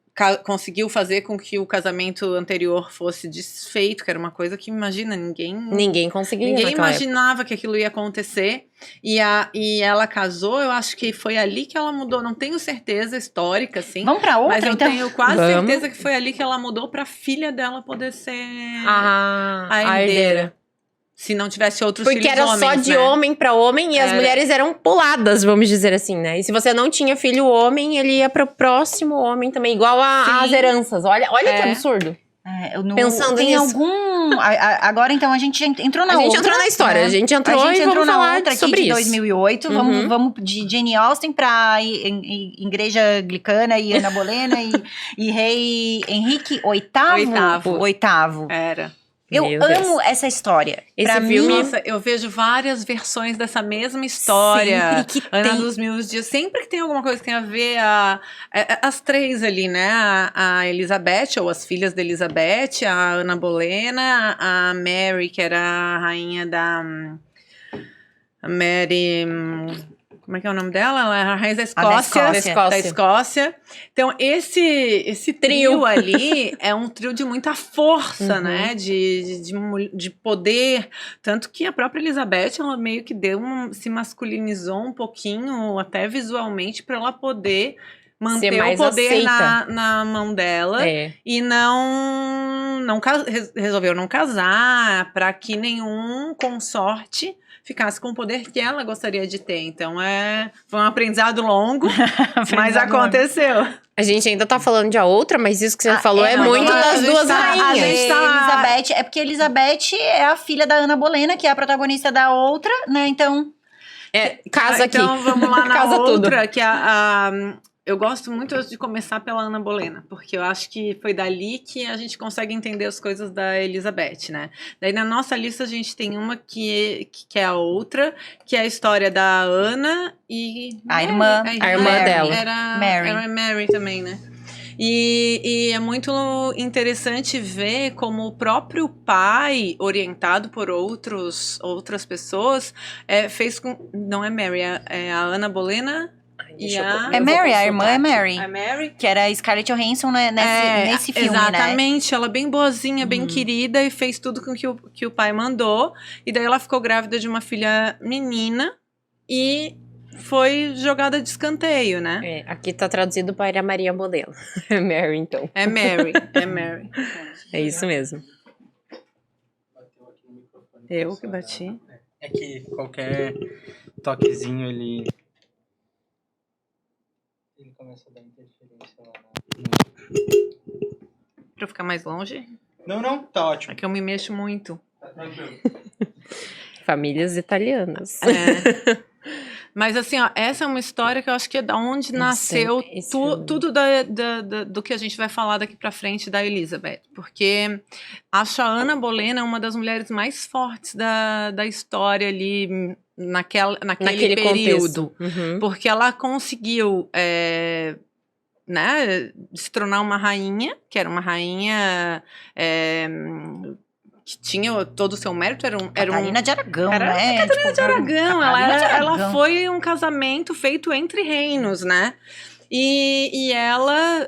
conseguiu fazer com que o casamento anterior fosse desfeito, que era uma coisa que, imagina, Ninguém conseguia ninguém naquela imaginava que aquilo ia acontecer. E ela casou, eu acho que foi ali que ela mudou. Não tenho certeza histórica, assim. Vamos pra outra, mas eu então? tenho quase Vamos. certeza que foi ali que ela mudou pra filha dela poder ser a herdeira. Se não tivesse outros Porque filhos era homens, só de né? homem pra homem e as mulheres eram puladas, vamos dizer assim, né? E se você não tinha filho homem, ele ia pro próximo homem também, igual às heranças. Olha que absurdo. Pensando tem nisso. algum... Agora, então, a gente entrou na A gente outra. entrou na história, né? a gente entrou e vamos na falar outra sobre aqui de isso. 2008. Vamos de Jane Austen pra Igreja Anglicana e Ana Bolena e rei Henrique VIII. Oitavo. Era. Eu Meu Deus. amo essa história. Esse Pra filme- mim, Nossa, eu vejo várias versões dessa mesma história. Sempre que Ana tem. dos Mil Dias. Sempre que tem alguma coisa que tem a ver as três ali, né? A Elizabeth, ou as filhas da Elizabeth, a Ana Bolena, a Mary, que era a rainha da... A Mary... Como é que é o nome dela? Ela é a rainha da Escócia. Da Escócia. Então, esse trio ali é um trio de muita força, né? De poder. Tanto que a própria Elizabeth, ela meio que se masculinizou um pouquinho, até visualmente, para ela poder manter o mais poder aceita. na mão dela. E resolveu não casar, para que nenhum consorte ficasse com o poder que ela gostaria de ter. Então, foi um aprendizado longo, mas aconteceu. A gente ainda tá falando de a outra, mas isso que você falou é muito das duas rainhas. Elizabeth, é porque Elizabeth é a filha da Ana Bolena, que é a protagonista da outra, né? Então... Casa aqui. Então, vamos lá na Casa outra, tudo. que eu gosto muito de começar pela Ana Bolena, porque eu acho que foi dali que a gente consegue entender as coisas da Elizabeth, né? Daí na nossa lista a gente tem uma que é a outra, que é a história da Ana e... A irmã dela. Era Mary também, né? E é muito interessante ver como o próprio pai, orientado por outras pessoas, fez com... Não é Mary, é a Ana Bolena... É Mary, a irmã é Mary. A Mary. Que era a Scarlett Johansson nesse filme, exatamente, né? Ela bem boazinha, bem querida e fez tudo com que o pai mandou. E daí ela ficou grávida de uma filha menina e foi jogada de escanteio, né? Aqui tá traduzido para Maria Bolena. É Mary, então. É Mary, é Mary. É isso mesmo. Eu que bati. É que qualquer toquezinho ele começa a dar interferência lá Pra eu ficar mais longe? Não, tá ótimo. É que eu me mexo muito. Tá tranquilo. Famílias italianas. Mas assim, ó, essa é uma história que eu acho que é da onde nasceu tudo do que a gente vai falar daqui pra frente da Elizabeth. Porque acho a Ana Bolena uma das mulheres mais fortes da história ali naquele período. Porque ela conseguiu né, se tornar uma rainha, que era uma rainha... que tinha todo o seu mérito, Catarina de Aragão, né? Catarina de Aragão. Ela Aragão. foi um casamento feito entre reinos, né? E ela,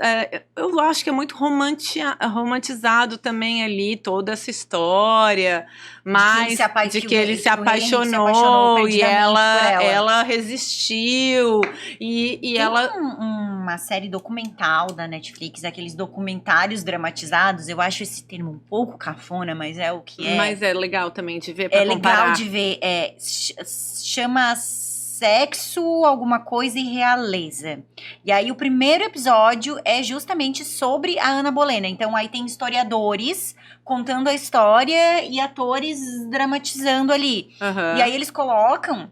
eu acho que é muito romantizado também ali, toda essa história, mas de que ele se apaixonou e ela resistiu, e ela... uma série documental da Netflix, aqueles documentários dramatizados, eu acho esse termo um pouco cafona, mas é o que é. Mas é legal também de ver, pra É comparar. legal de ver, chama Sexo, alguma coisa e Realeza. E aí o primeiro episódio é justamente sobre a Ana Bolena. Então aí tem historiadores contando a história e atores dramatizando ali. E aí eles colocam,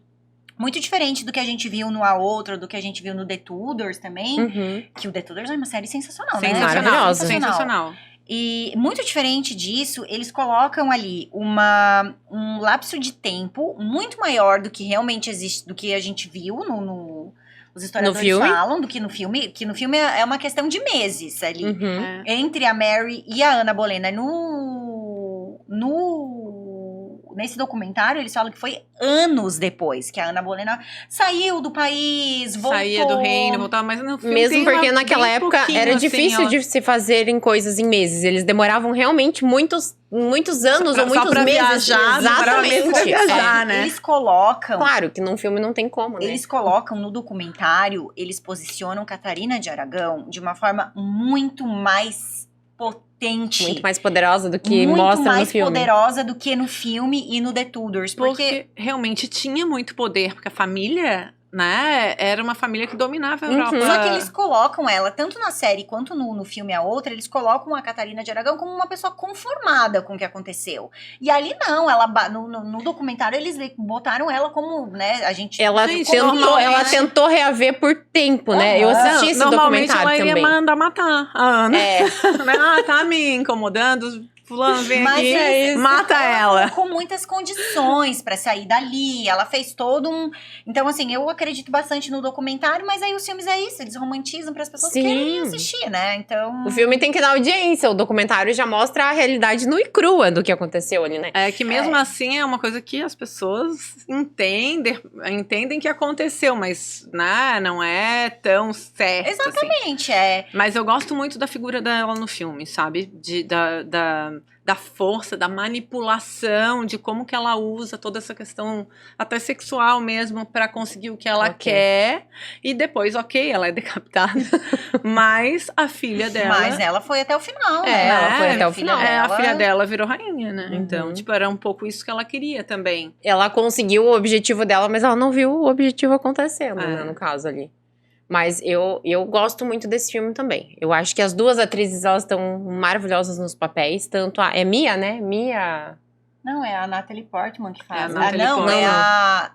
muito diferente do que a gente viu no A Outra, do que a gente viu no The Tudors também, que o The Tudors é uma série sensacional, né? Maravilhosa. Sensacional. E muito diferente disso, eles colocam ali um lapso de tempo muito maior do que realmente existe, do que a gente viu os historiadores falam, do que no filme. Que no filme é uma questão de meses ali. Entre a Mary e a Ana Bolena. Nesse documentário, eles falam que foi anos depois que a Ana Bolena saiu do país, voltou. Saía do reino, voltava, mas no filme mesmo porque naquela época era difícil de se fazerem coisas em meses. Eles demoravam realmente muitos anos ou muitos meses. Exatamente. Viajar, né? Eles colocam... Claro que num filme não tem como, né? Eles colocam no documentário, eles posicionam Catarina de Aragão de uma forma muito mais potente. Muito mais poderosa do que mostra no filme. Muito mais poderosa do que no filme e no The Tudors. Porque realmente tinha muito poder, porque a família, né, era uma família que dominava a Europa. Só que eles colocam ela, tanto na série quanto no filme A Outra, eles colocam a Catarina de Aragão como uma pessoa conformada com o que aconteceu. E ali não, no documentário eles botaram ela como, né, a gente... Ela tentou reaver por tempo, né? Eu assisti esse documentário também. Normalmente ela ia mandar matar a Ana. Tá me incomodando... Fulano, vem aqui, mata ela. Com muitas condições pra sair dali. Ela fez todo um... Então, assim, eu acredito bastante no documentário, mas aí os filmes é isso. Eles romantizam pras pessoas que querem assistir, né? Então... O filme tem que dar audiência. O documentário já mostra a realidade nua e crua do que aconteceu ali, né? É que mesmo assim é uma coisa que as pessoas entendem que aconteceu, mas não é tão certo. Exatamente, assim. Mas eu gosto muito da figura dela no filme, sabe? Da força, da manipulação, de como que ela usa toda essa questão até sexual mesmo para conseguir o que ela quer. E depois, ela é decapitada. Mas a filha dela... Mas ela foi até o final, né? Ela foi até o final. A filha dela virou rainha, né? Então, era um pouco isso que ela queria também. Ela conseguiu o objetivo dela, mas ela não viu o objetivo acontecendo, né, no caso ali. Mas eu gosto muito desse filme também. Eu acho que as duas atrizes, elas estão maravilhosas nos papéis. Tanto é Mia, né? Não, é a Natalie Portman que faz. É a Natalie não, Portman.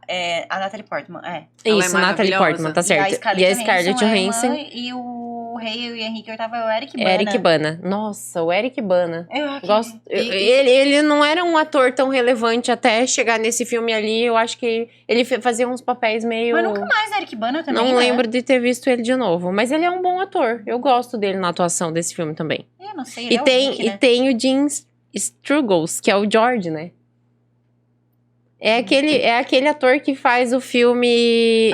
é a Natalie Portman, Ela é Isso, Natalie maravilhosa. Portman, tá E a certo. Scarlett E a Scarlett Johansson é a Johansson, irmã, e o rei e o Henrique VIII é o Eric Bana. Eric Bana. Nossa, o Eric Bana. Eu Gosto, E- ele não era um ator tão relevante até chegar nesse filme ali. Eu acho que ele fazia uns papéis meio... Mas nunca mais Eric Bana também, Não né? lembro de ter visto ele de novo. Mas ele é um bom ator. Eu gosto dele na atuação desse filme também. Eu não sei, ele E é o tem, Rick, né? e tem o Jim Struggles, que é o George, né? É aquele ator que faz o filme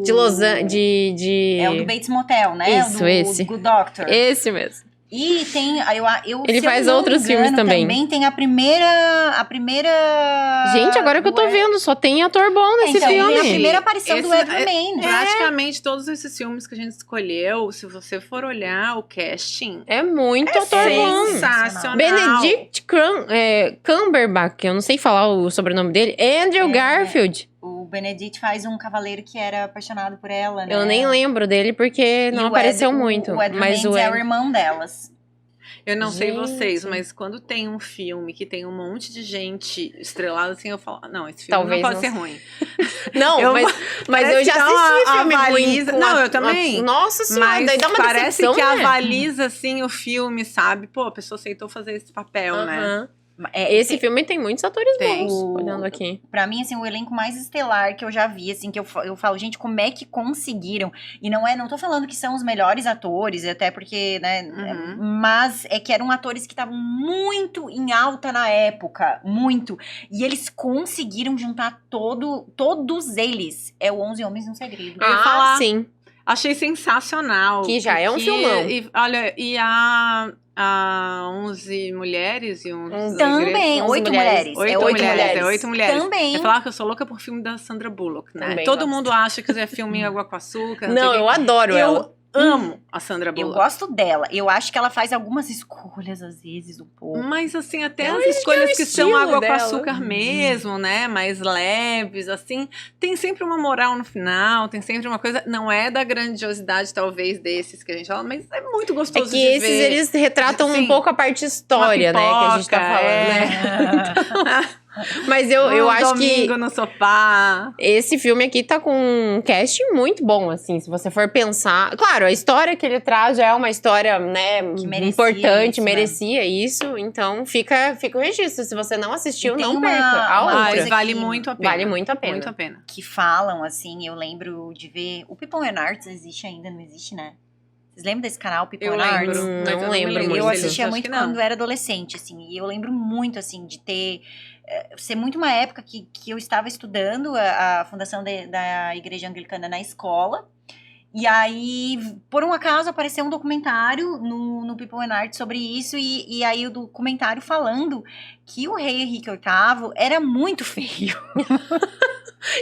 de Los Angeles. É o do Bates Motel, né? Isso, o do esse. Good Doctor. Esse mesmo. E tem, Ele se eu faz não me outros engano, filmes também. Também tem a primeira... Gente, agora que eu tô vendo, só tem ator bom nesse então, filme. tem a primeira aparição do Esse Ed Redmayne. Praticamente todos esses filmes que a gente escolheu, se você for olhar o casting, É muito ator bom. sensacional. Benedict Cumberbatch, eu não sei falar o sobrenome dele. Andrew Garfield. O Benedict faz um cavaleiro que era apaixonado por ela, né? Eu nem lembro dele porque E não o apareceu Ed, muito. O Ed mas Redmayne é o Ed... irmão delas. Eu não sei Gente. vocês, mas quando tem um filme que tem um monte de gente estrelada, assim, eu falo, não, esse filme Talvez não pode não ser se- ruim. Não, Eu- mas parece eu já que dá assisti uma filme avaliza- ruim. Não, eu também. Nossa senhora, Mas daí dá uma parece decepção, que né? avaliza, assim, o filme, sabe? Pô, a pessoa aceitou fazer esse papel, né? Aham. É, Esse filme tem muitos atores Tem. bons, olhando aqui. Pra mim, assim, o elenco mais estelar que eu já vi, assim, que eu falo, gente, como é que conseguiram? E não tô falando que são os melhores atores, até porque, né, Uhum. mas é que eram atores que estavam muito em alta na época, muito. E eles conseguiram juntar todos eles. É o 11 Homens e um Segredo. Eu ia falar. Sim. Achei sensacional. Que já é um porque- filmão. E, olha, e a 11 mulheres e um... Também, 11 8 mulheres. mulheres. 8 É 8 mulheres, mulheres. é 8 mulheres. Também. Eu falar que eu sou louca por filme da Sandra Bullock, né? Também Todo gosto. mundo acha que é filme Água com Açúcar. Não, sei o eu adoro quê. ela. Eu amo a Sandra Eu Bullock. gosto dela. Eu acho que ela faz algumas escolhas, às vezes, um pouco. Mas, assim, até Eu as acho que é escolhas o que são estilo água dela. com açúcar mesmo, né? Mais leves, assim. Tem sempre uma moral no final, tem sempre uma coisa... Não é da grandiosidade, talvez, desses que a gente fala, mas é muito É gostoso que de esses, ver. eles retratam Sim. um pouco a parte história, né? Que a gente tá falando, né? Mas eu acho que Domingo no sofá. esse filme aqui tá com um casting muito bom, assim, se você for pensar. Claro, a história que ele traz já é uma história, né, Que merecia importante, isso, né? merecia isso. Então, fica o registro. Se você não assistiu, E tem não uma- perca. A uma outra. coisa Vale que- muito a pena. Vale muito a pena. Muito a pena. Que falam, assim, eu lembro de ver... O People and Arts existe ainda, não existe, né? Vocês lembram desse canal, People Eu and Arts? lembro, Não mas eu não lembro me lembro muito. Eu deles, assistia acho muito que não. quando eu era adolescente, assim, e eu lembro muito, assim, de ter... ser muito uma época que eu estava estudando a fundação da Igreja Anglicana na escola, e aí, por um acaso, apareceu um documentário no People and Art sobre isso, e aí o documentário falando que o rei Henrique VIII era muito feio.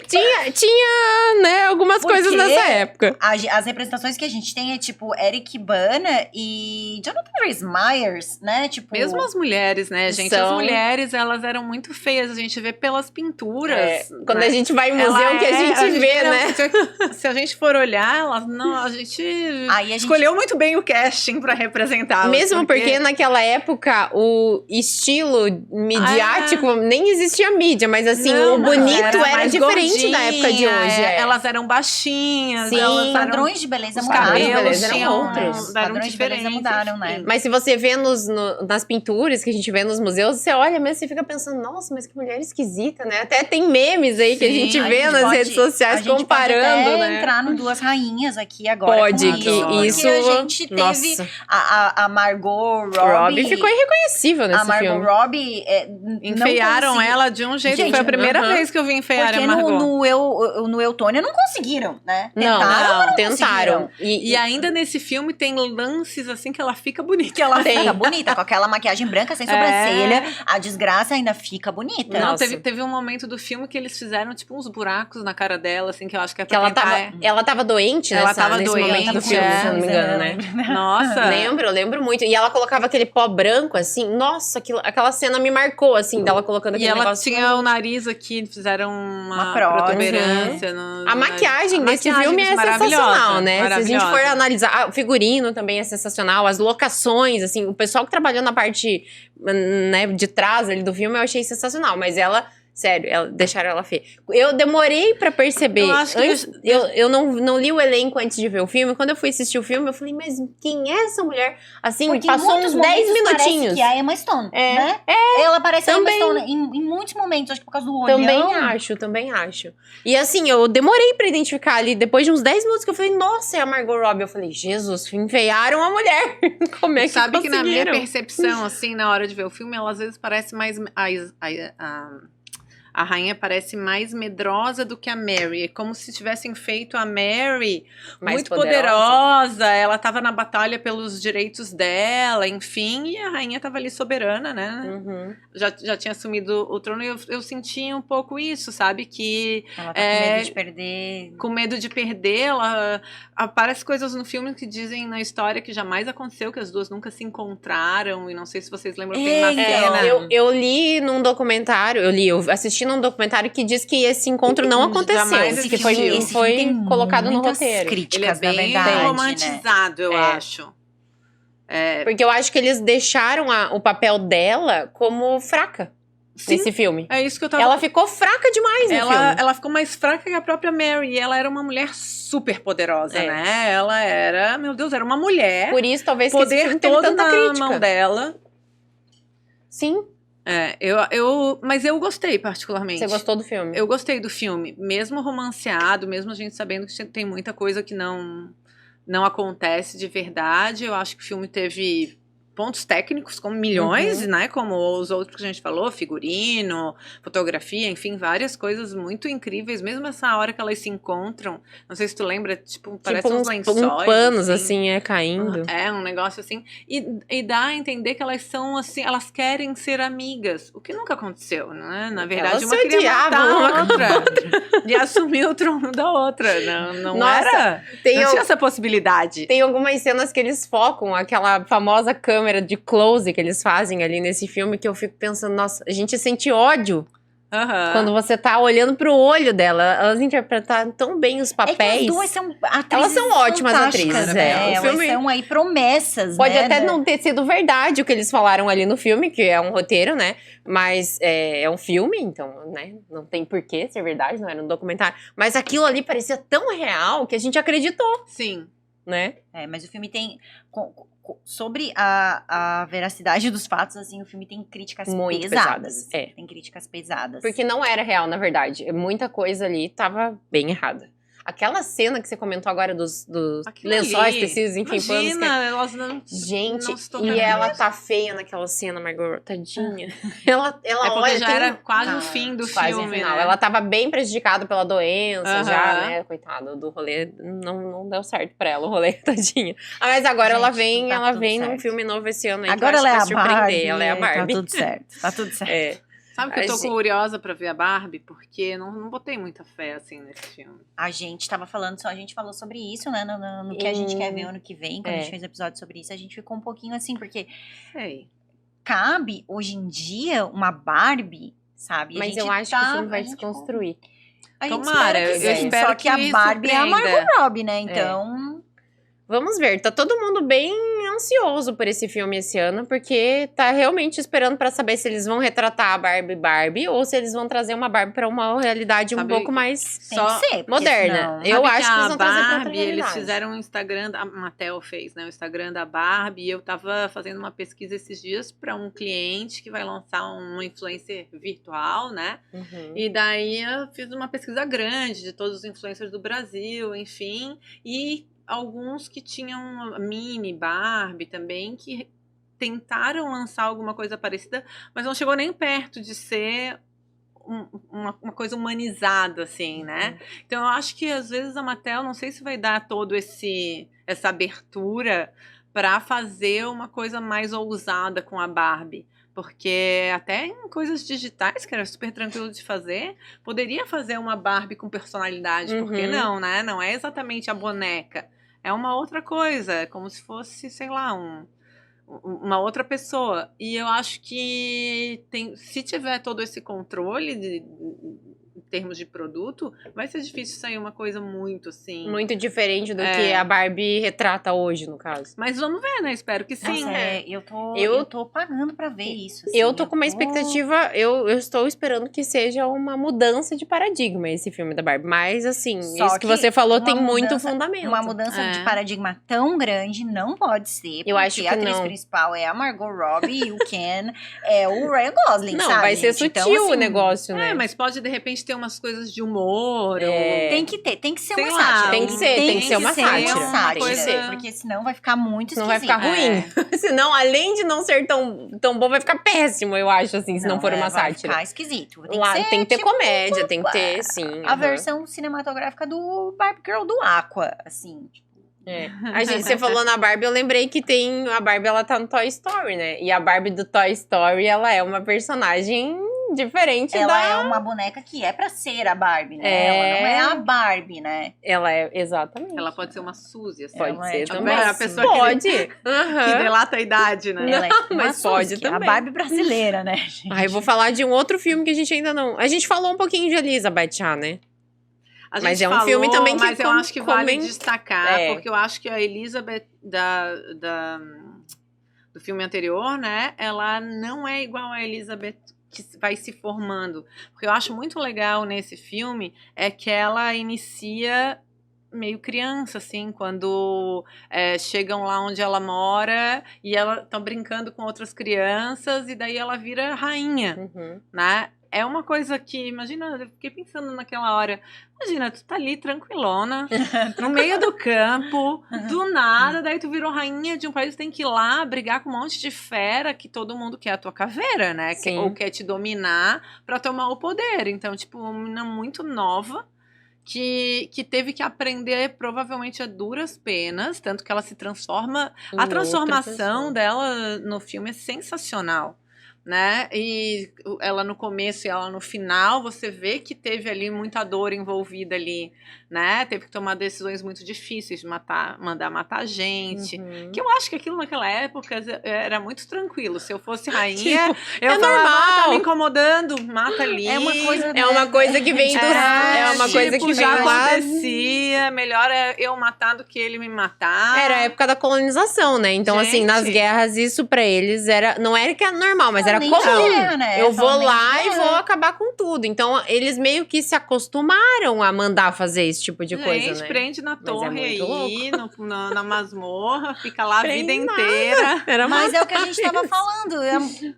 Tinha, né, algumas Por coisas quê? nessa época. As representações que a gente tem é, tipo, Eric Bana e Jonathan Rhys-Meyers, né? Tipo... Mesmo as mulheres, né, gente? As São- mulheres, elas eram muito feias. A gente vê pelas pinturas. É, quando né? a gente vai em Ela museu, que a é- gente vê, não, né? Se a gente for olhar, a gente Aí a gente- escolheu muito bem o casting pra representá-las. Mesmo porque naquela época o estilo midiático nem existia mídia, mas assim, Não, o mas bonito era mais diferente da época de gordinha, hoje. É. Elas eram baixinhas, Sim. elas Os eram... padrões de beleza os mudaram. cabelos beleza eram tinham, outros. Os eram padrões de beleza diferentes, mudaram, né? enfim. Mas se você vê nas pinturas que a gente vê nos museus, você olha mesmo e fica pensando, nossa, mas que mulher esquisita, né? Até tem memes aí que a Sim, gente A vê gente nas pode- redes sociais a gente comparando, pode até né? entrar no Duas Rainhas aqui agora. Pode, com que porque isso. a gente teve Nossa, a Margot Robbie. Robbie ficou irreconhecível A nesse Margot filme. Robbie. Enfeiaram não consegui- ela de um jeito. Gente, Foi a primeira aham. vez que eu vi enfeiar Porque a Margot. no Eutônia não conseguiram, né? Não, mas não tentaram. conseguiram. E ainda nesse filme tem lances assim que ela fica bonita. Que ela Tem. fica bonita, com aquela maquiagem branca, sem sobrancelha. A desgraça ainda fica bonita. Não, Nossa. teve um momento do filme que eles fizeram, tipo, uns buracos na cara dela, assim, que eu acho que é Que pra ela tava doente Ela nessa, tava nesse doente, momento do filme, é, se eu não me engano, né? Nossa. Eu lembro muito. E ela colocava aquele pó branco, assim. Nossa, aquela cena me marcou, assim, dela colocando E aquele ela negócio. tinha o nariz aqui, fizeram uma A prótese. protuberância. A maquiagem desse filme é sensacional, né? Se a gente for analisar, o figurino também é sensacional, as locações, assim, o pessoal que trabalhou na parte, né, de trás ali do filme eu achei sensacional, mas ela... Sério, deixaram ela feia. Eu demorei pra perceber. Eu acho que eu não li o elenco antes de ver o filme. Quando eu fui assistir o filme, eu falei, mas quem é essa mulher? Assim, porque passou uns 10 minutinhos. Parece que é a Emma Stone, né? Ela parece também, a Emma Stone em muitos momentos, acho que por causa do olhão. Também acho. E assim, eu demorei pra identificar ali, depois de uns 10 minutos que eu falei, nossa, é a Margot Robbie. Eu falei, Jesus, enfeiaram a mulher. Como é que Sabe que na minha conseguiram? percepção, assim, na hora de ver o filme, ela às vezes parece mais... A rainha parece mais medrosa do que a Mary. É como se tivessem feito a Mary Mais muito poderosa. Ela estava na batalha pelos direitos dela, enfim. E a rainha estava ali soberana, né? Uhum. Já tinha assumido o trono. E eu senti um pouco isso, sabe? Que ela tá com medo de perder. Com medo de perder. Ela... Aparece coisas no filme que dizem na história que jamais aconteceu, que as duas nunca se encontraram. E não sei se vocês lembram, tem uma cena... Eu li num documentário, eu assisti num documentário que diz que esse encontro não aconteceu. Jamais Que foi colocado no roteiro. Críticas, Ele é bem na verdade, romantizado, eu acho. Porque eu acho que eles deixaram o papel dela como fraca. Sim, nesse filme. É isso que eu tava... Ela ficou fraca demais no filme. Ela ficou mais fraca que a própria Mary. E ela era uma mulher super poderosa, né? Ela era, meu Deus, era uma mulher. Por isso, talvez poder que esse filme teve todo tanta na crítica. mão dela. Sim. Mas eu gostei particularmente. Você gostou do filme? Eu gostei do filme. Mesmo romanceado, mesmo a gente sabendo que tem muita coisa que não acontece de verdade. Eu acho que o filme teve pontos técnicos, como milhões, né? Como os outros que a gente falou, figurino, fotografia, enfim, várias coisas muito incríveis. Mesmo essa hora que elas se encontram, não sei se tu lembra, parece uns lençóis. panos, assim, caindo. Um negócio assim. E dá a entender que elas são, assim, elas querem ser amigas, o que nunca aconteceu, né? Na verdade, elas uma queria matar a outra. E assumir o trono da outra. Não Nossa, era? Não tinha essa possibilidade. Tem algumas cenas que eles focam, aquela famosa câmera de close que eles fazem ali nesse filme, que eu fico pensando, nossa, a gente sente ódio quando você tá olhando pro olho dela. Elas interpretaram tão bem os papéis. As duas são atrizes. Elas são ótimas atrizes, né? O filme elas são aí promessas, pode né? até não ter sido verdade o que eles falaram ali no filme, que é um roteiro, né? Mas é um filme, então, né? Não tem por que ser verdade, não era um documentário. Mas aquilo ali parecia tão real que a gente acreditou. Sim. Né? Mas o filme tem... Sobre a veracidade dos fatos, assim, o filme tem críticas muito pesadas. Tem críticas pesadas. Porque não era real, na verdade. Muita coisa ali tava bem errada. Aquela cena que você comentou agora dos lençóis, tecidos, enfim, panos. Elas não... Gente, não e ela tá feia naquela cena, Margot, tadinha. Ela porque olha... já era quase o fim do quase filme, final. né? Ela tava bem prejudicada pela doença já, né? Coitada do rolê. Não deu certo pra ela o rolê, tadinha. Mas agora Gente, ela vem num filme novo esse ano aí. Agora ela é a Barbie. Ela é a Barbie. Tá tudo certo. Tá tudo certo. Sabe que eu tô curiosa pra ver a Barbie? Porque não botei muita fé, assim, nesse filme. A gente falou sobre isso, né? No que a gente quer ver ano que vem, quando a gente fez episódio sobre isso, a gente ficou um pouquinho assim, porque cabe, hoje em dia, uma Barbie, sabe? Mas eu acho que o filme vai se construir. Tomara, eu espero só que a Barbie é a Margot Robbie, né? Então... Vamos ver, tá todo mundo bem ansioso por esse filme esse ano, porque tá realmente esperando pra saber se eles vão retratar a Barbie ou se eles vão trazer uma Barbie pra uma realidade um pouco mais moderna. Eu acho que eles vão trazer pra outra realidade. Eles fizeram um Instagram, a Mattel fez, né, o Instagram da Barbie, e eu tava fazendo uma pesquisa esses dias pra um cliente que vai lançar uma influencer virtual, né, e daí eu fiz uma pesquisa grande de todos os influencers do Brasil, enfim, e alguns que tinham mini Barbie também, que tentaram lançar alguma coisa parecida, mas não chegou nem perto de ser uma coisa humanizada, assim, né? Então eu acho que às vezes a Mattel, não sei se vai dar todo essa abertura para fazer uma coisa mais ousada com a Barbie. Porque até em coisas digitais, que era super tranquilo de fazer, poderia fazer uma Barbie com personalidade, por que não, né? Não é exatamente a boneca, é uma outra coisa, é como se fosse, sei lá, uma outra pessoa. E eu acho que se tiver todo esse controle termos de produto, vai ser difícil sair uma coisa muito assim. Muito diferente do que a Barbie retrata hoje, no caso. Mas vamos ver, né? Espero que sim. Nossa, eu tô pagando pra ver isso. Assim, eu tô com uma expectativa, eu estou esperando que seja uma mudança de paradigma esse filme da Barbie. Mas, assim, Só isso que você falou tem muito mudança- fundamento. Uma mudança de paradigma tão grande não pode ser. Eu acho que a atriz não. principal é a Margot Robbie e o Ken é o Ryan Gosling, Não, sabe? vai ser gente? sutil Então, o assim, negócio, né? Mas pode, de repente, ter umas coisas de humor. Tem que ser Sei uma lá, sátira. tem que ser uma sátira. Tem que ser. Porque senão vai ficar muito esquisito. Não vai ficar ruim. Senão, além de não ser tão bom, vai ficar péssimo, eu acho, assim, se não for uma vai sátira. ficar esquisito. Tem que ter tipo, comédia, tem que ter, sim. a versão cinematográfica do Barbie Girl do Aqua, assim. Você falou na Barbie, eu lembrei que tem... A Barbie, ela tá no Toy Story, né? E a Barbie do Toy Story, ela é uma personagem diferente Ela é uma boneca que é pra ser a Barbie, né? Ela não é a Barbie, né? Ela é, exatamente. Ela pode ser uma Suzy, assim. Pode ela ser é também. a pessoa Pode. que delata a idade, né? Ela é mas pode também. A Barbie brasileira, né, gente? Eu vou falar de um outro filme que a gente ainda não... A gente falou um pouquinho de Elizabeth já, né? A gente Mas é um filme também que mas eu acho que vale destacar, É. porque eu acho que a Elizabeth do filme anterior, né, ela não é igual a Elizabeth que vai se formando. Porque eu acho muito legal nesse filme é que ela inicia meio criança, assim, quando chegam lá onde ela mora e ela tá brincando com outras crianças e daí ela vira rainha, né? É uma coisa que, imagina, eu fiquei pensando naquela hora, imagina, tu tá ali tranquilona, no meio do campo, do nada, daí tu virou rainha de um país, tu tem que ir lá brigar com um monte de fera que todo mundo quer a tua caveira, né? Sim. Ou quer te dominar pra tomar o poder. Então, tipo, uma menina muito nova, que teve que aprender provavelmente a duras penas, tanto que ela se transforma. A transformação dela no filme é sensacional, né? E ela no começo e ela no final, você vê que teve ali muita dor envolvida ali, né? Teve que tomar decisões muito difíceis de mandar matar gente. Que eu acho que aquilo naquela época era muito tranquilo. Se eu fosse rainha, Tipo, eu falava, normal. tá me incomodando, mata ali. É uma coisa que vem do... É uma coisa que já vem lá... acontecia, melhor é eu matar do que ele me matar. Era a época da colonização, né? Então, assim, nas guerras, isso pra eles não era que era normal, mas era comum. Né? Eu vou lá e vou acabar com tudo. Então, eles meio que se acostumaram a mandar fazer esse tipo de coisa, né? Prende na torre aí, na masmorra, fica lá a Prende vida inteira. Mas é o que a gente tava falando.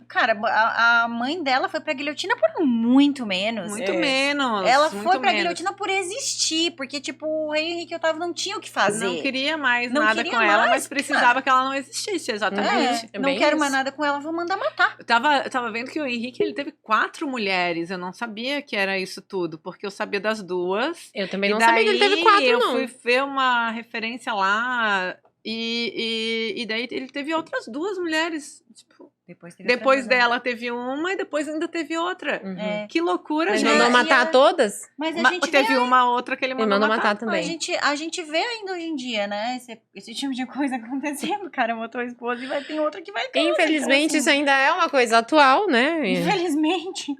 Cara, a mãe dela foi pra guilhotina por muito menos. Muito menos. Ela muito foi pra menos. guilhotina por existir, porque, tipo, o rei Henrique VIII não tinha o que fazer. Não queria mais Não nada queria com ela, mais, mas precisava que ela não existisse, exatamente. Não quero mais nada com ela, vou mandar matar. Eu tava vendo que o Henrique, ele teve 4 mulheres. Eu não sabia que era isso tudo, porque eu sabia das 2. Eu também não sabia que ele teve 4, eu não. fui ver uma referência lá e daí ele teve outras 2 mulheres. Tipo, depois dela teve uma e depois ainda teve outra. Que loucura, Ele gente. mandou matar todas? Mas a gente teve vê uma outra que ele mandou matar também. A gente vê ainda hoje em dia, né? Esse tipo de coisa acontecendo. O cara matou a esposa e ter outra que vai ter. Infelizmente, então, isso ainda é uma coisa atual, né? Infelizmente.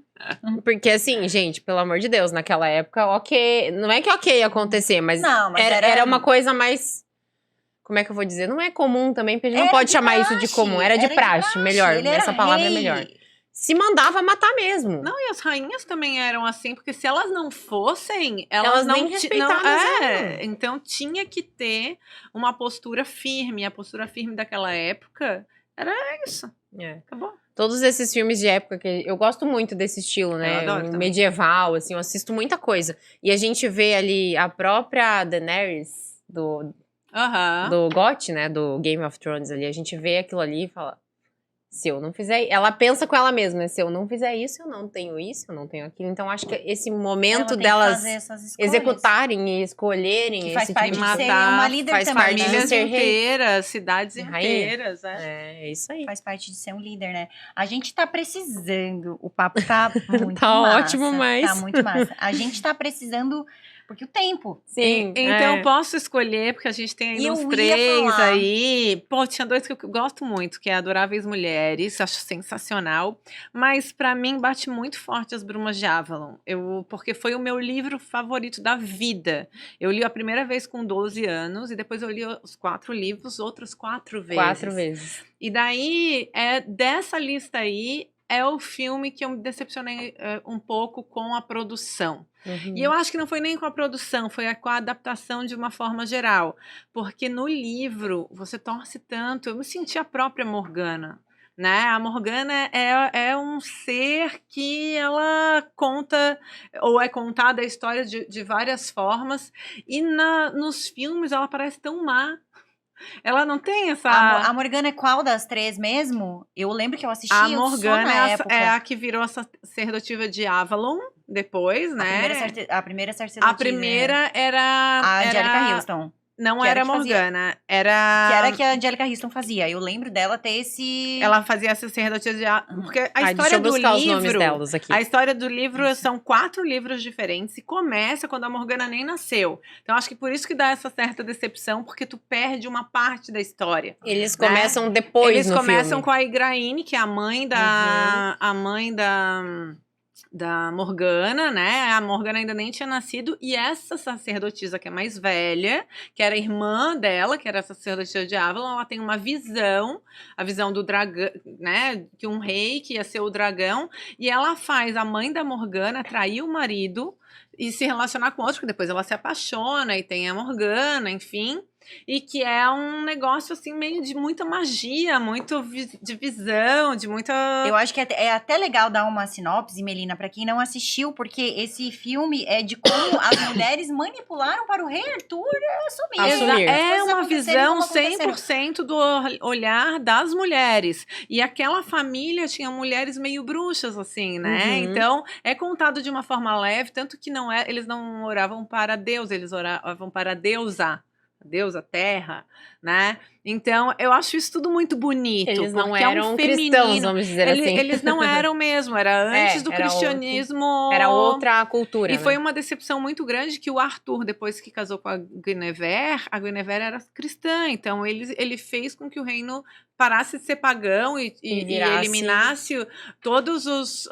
Porque, assim, gente, pelo amor de Deus, naquela época, ok. Não é que ok ia acontecer, mas, era uma coisa mais. Como é que eu vou dizer? Não é comum também, porque a gente não pode chamar isso de comum. Era de praxe, melhor. Essa palavra é melhor. Se mandava matar mesmo. Não, e as rainhas também eram assim, porque se elas não fossem, elas não nem respeitadas eram. Então tinha que ter uma postura firme. A postura firme daquela época era isso. Acabou. Todos esses filmes de época, que eu gosto muito desse estilo, né? Eu adoro medieval, assim, eu assisto muita coisa. E a gente vê ali a própria Daenerys do GOT, né? Do Game of Thrones ali. A gente vê aquilo ali e fala... Se eu não fizer... Ela pensa com ela mesma, né? Se eu não fizer isso, eu não tenho isso, eu não tenho aquilo. Então, acho que esse momento delas executarem e escolherem... Que faz esse parte tipo de ser uma líder faz também, parte famílias de ser inteiras, cidades inteiras. É isso aí. Faz parte de ser um líder, né? A gente tá precisando... O papo tá muito tá massa. ótimo, mas... Tá muito massa. A gente tá precisando Porque o tempo. Sim. Então, posso escolher, porque a gente tem ainda E uns eu ia 3 falar. aí. Pô, tinha 2 que eu gosto muito, que é Adoráveis Mulheres, acho sensacional. Mas, pra mim, bate muito forte As Brumas de Avalon. Porque foi o meu livro favorito da vida. Eu li a primeira vez com 12 anos, e depois eu li os 4 livros, outras 4 vezes. 4 vezes. E daí, dessa lista aí, é o filme que eu me decepcionei um pouco com a produção. E eu acho que não foi nem com a produção, foi com a adaptação de uma forma geral. Porque no livro, você torce tanto. Eu me senti a própria Morgana. Né? A Morgana é um ser que ela conta, ou é contada a história de várias formas. E nos filmes ela parece tão má. Ela não tem essa... A Morgana é qual das 3 mesmo? Eu lembro que eu assisti A só Morgana na época. é a que virou a sacerdotiva de Avalon depois, né? A primeira sacerdotiva. A primeira era... A Angélica Houston. Não que era era que fazia. Morgana, era... Que era que a Angélica Houston fazia. Eu lembro dela ter esse... Ela fazia a sacerdotisa de Avalon. Porque a Deixa história eu do buscar os livro... nomes delas aqui. A história do livro são 4 livros diferentes e começa quando a Morgana nem nasceu. Então acho que por isso que dá essa certa decepção, porque tu perde uma parte da história. Eles começam depois Eles no começam filme. com a Igraine, que é a mãe da... A mãe da Morgana, né? A Morgana ainda nem tinha nascido. E essa sacerdotisa que é mais velha, que era irmã dela, que era a sacerdotisa de Avalon, ela tem uma visão, a visão do dragão, né? Que um rei que ia ser o dragão. E ela faz a mãe da Morgana trair o marido e se relacionar com outro, porque depois ela se apaixona e tem a Morgana, enfim. E que é um negócio, assim, meio de muita magia, muito de visão, de muita... Eu acho que é até legal dar uma sinopse, Melina, pra quem não assistiu, porque esse filme é de como as mulheres manipularam para o rei Arthur assumir. É uma acontecerem visão como aconteceram. 100% do olhar das mulheres. E aquela família tinha mulheres meio bruxas, assim, né? Então, é contado de uma forma leve, tanto que eles não oravam para Deus, eles oravam para a deusa terra, né? Então, eu acho isso tudo muito bonito. Eles não porque eram é um cristãos, feminino. vamos dizer assim. Eles não eram mesmo, era antes do era cristianismo. Era outra cultura, E né? foi uma decepção muito grande que o Arthur, depois que casou com a Guinevere era cristã. Então, ele fez com que o reino parasse de ser pagão e eliminasse todos os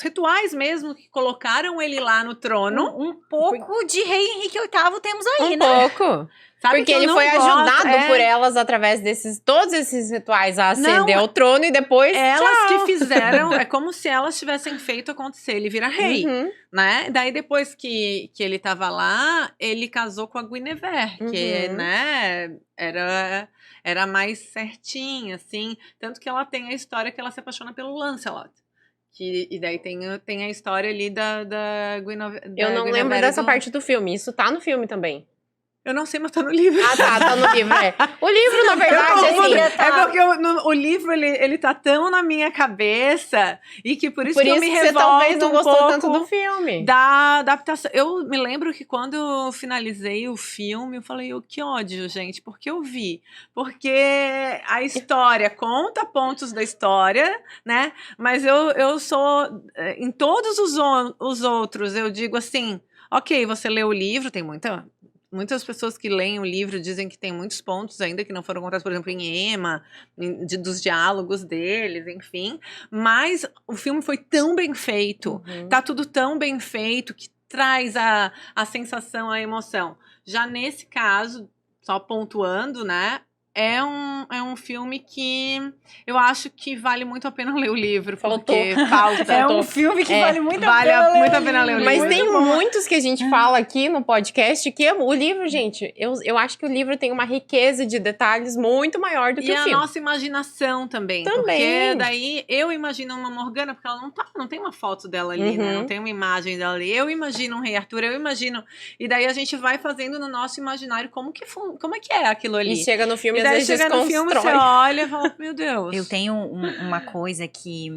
rituais mesmo que colocaram ele lá no trono. Um pouco de rei Henrique VIII temos aí, Um né? pouco. Sabe Porque que eu ele não foi gosto, ajudado por elas através todos esses rituais a ascender ao trono e depois Elas tchau. que fizeram, é como se elas tivessem feito acontecer. Ele vira rei, né? Daí depois que ele tava lá, ele casou com a Guinevere, que, né, era mais certinha, assim. Tanto que ela tem a história que ela se apaixona pelo Lancelot. E daí tem a história ali da Guinevere. Eu não lembro dessa parte do filme. Isso tá no filme também. Eu não sei, mas tá no livro. Ah, tá no livro, é. O livro, na verdade, assim... É porque o livro, ele tá tão na minha cabeça, e que por isso que eu me revolto você talvez não gostou pouco tanto do filme. da adaptação. Eu me lembro que quando eu finalizei o filme, eu falei, que ódio, gente, porque eu vi. Porque a história conta pontos da história, né? Mas eu sou... Em todos os outros, eu digo assim, ok, você leu o livro, tem muitas pessoas que leem o livro dizem que tem muitos pontos ainda que não foram contados, por exemplo, em Emma, dos diálogos deles, enfim. Mas o filme foi tão bem feito, tá tudo tão bem feito, que traz a sensação, a emoção. Já nesse caso, só pontuando, né? É um filme que eu acho que vale muito a pena ler o livro, porque falta. É um filme que vale muito a pena ler o livro. Mas tem muitos que a gente fala aqui no podcast que o livro, gente, eu acho que o livro tem uma riqueza de detalhes muito maior do que o filme. E a nossa imaginação também. Porque daí eu imagino uma Morgana, porque ela não tem uma foto dela ali, né? Não tem uma imagem dela ali. Eu imagino um rei Arthur, eu imagino... E daí a gente vai fazendo no nosso imaginário como é que é aquilo ali. E chega no filme, e daí chega no filme, você olha e fala, meu Deus. Eu tenho uma coisa que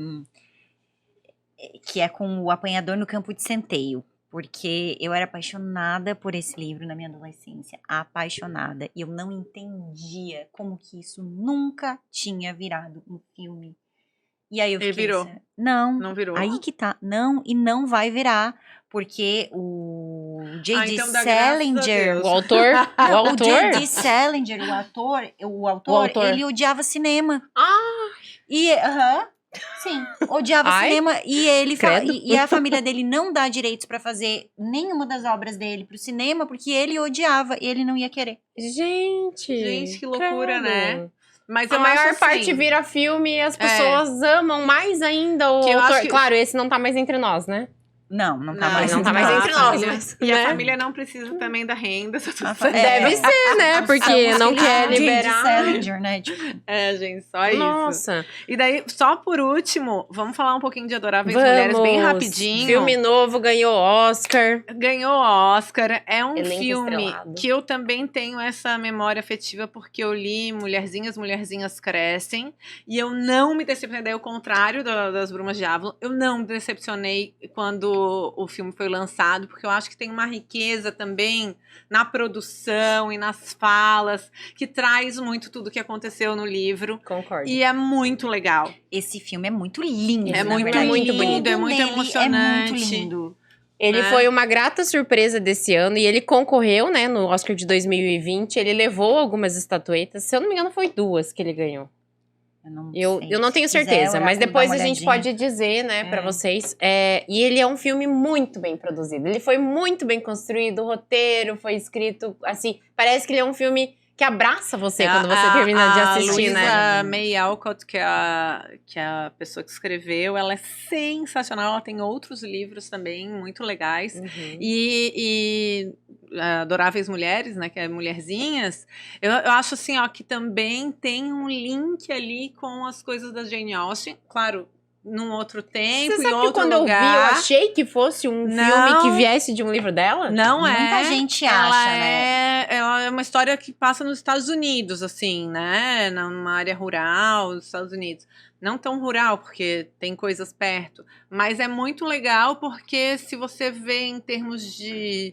é com o Apanhador no Campo de Centeio. Porque eu era apaixonada por esse livro na minha adolescência. Apaixonada. E eu não entendia como que isso nunca tinha virado um filme E aí eu Ele fiquei virou. assim, não, Não virou? aí que tá, não, e não vai virar, porque o J.D. então dá graças a Salinger, Deus. O autor? O o autor? J.D. Salinger, o autor, ele odiava cinema. Ah, E, sim, odiava Ai, cinema. E ele fala, credo. e a família dele não dá direitos pra fazer nenhuma das obras dele pro cinema, porque ele odiava e ele não ia querer. gente. Gente, que loucura, credo. né? Mas A eu maior acho parte assim, vira filme e as pessoas amam mais ainda o Que eu autor. acho que- Claro, esse não tá mais entre nós, né? Não tá Não, mais não tá entre mais nós. entre nós, família- mas, E né? a família não precisa também da renda. Tá tudo A certo. Deve ser, né? Porque não quer J.D. liberar. Salinger, né? Tipo, É, gente, só isso. Nossa. E daí, só por último, vamos falar um pouquinho de Adoráveis Mulheres bem rapidinho. Filme novo, ganhou Oscar. Ganhou Oscar. É um Elenco filme estrelado. que eu também tenho essa memória afetiva, porque eu li Mulherzinhas Crescem. E eu não me decepcionei, ao contrário das Brumas de Avalon. Eu não me decepcionei quando o filme foi lançado, porque eu acho que tem uma riqueza também na produção e nas falas, que traz muito tudo que aconteceu no livro. Concordo. E é muito legal. esse filme é muito lindo. É na muito verdade. muito lindo, bonito. é muito Nele emocionante. É muito lindo. Ele né? foi uma grata surpresa desse ano e ele concorreu, né, no Oscar de 2020. Ele levou algumas estatuetas. Se eu não me engano, foi 2 que ele ganhou. Eu não tenho certeza, mas depois a gente pode dizer, né, pra vocês. E ele é um filme muito bem produzido. Ele foi muito bem construído, o roteiro foi escrito, assim, parece que ele é um filme que abraça você quando você termina de assistir, né? A May Alcott, que é a pessoa que escreveu, ela é sensacional. Ela tem outros livros também muito legais. Uhum. E Adoráveis Mulheres, né, que é Mulherzinhas, eu acho assim, ó, que também tem um link ali com as coisas da Jane Austen, claro, num outro tempo, Você em sabe que outro quando lugar. eu vi, eu achei que fosse um filme que viesse de um livro dela? Não é. Muita gente ela acha, né? Ela é uma história que passa nos Estados Unidos, assim, né? Numa área rural dos Estados Unidos. Não tão rural, porque tem coisas perto. Mas é muito legal porque se você vê em termos de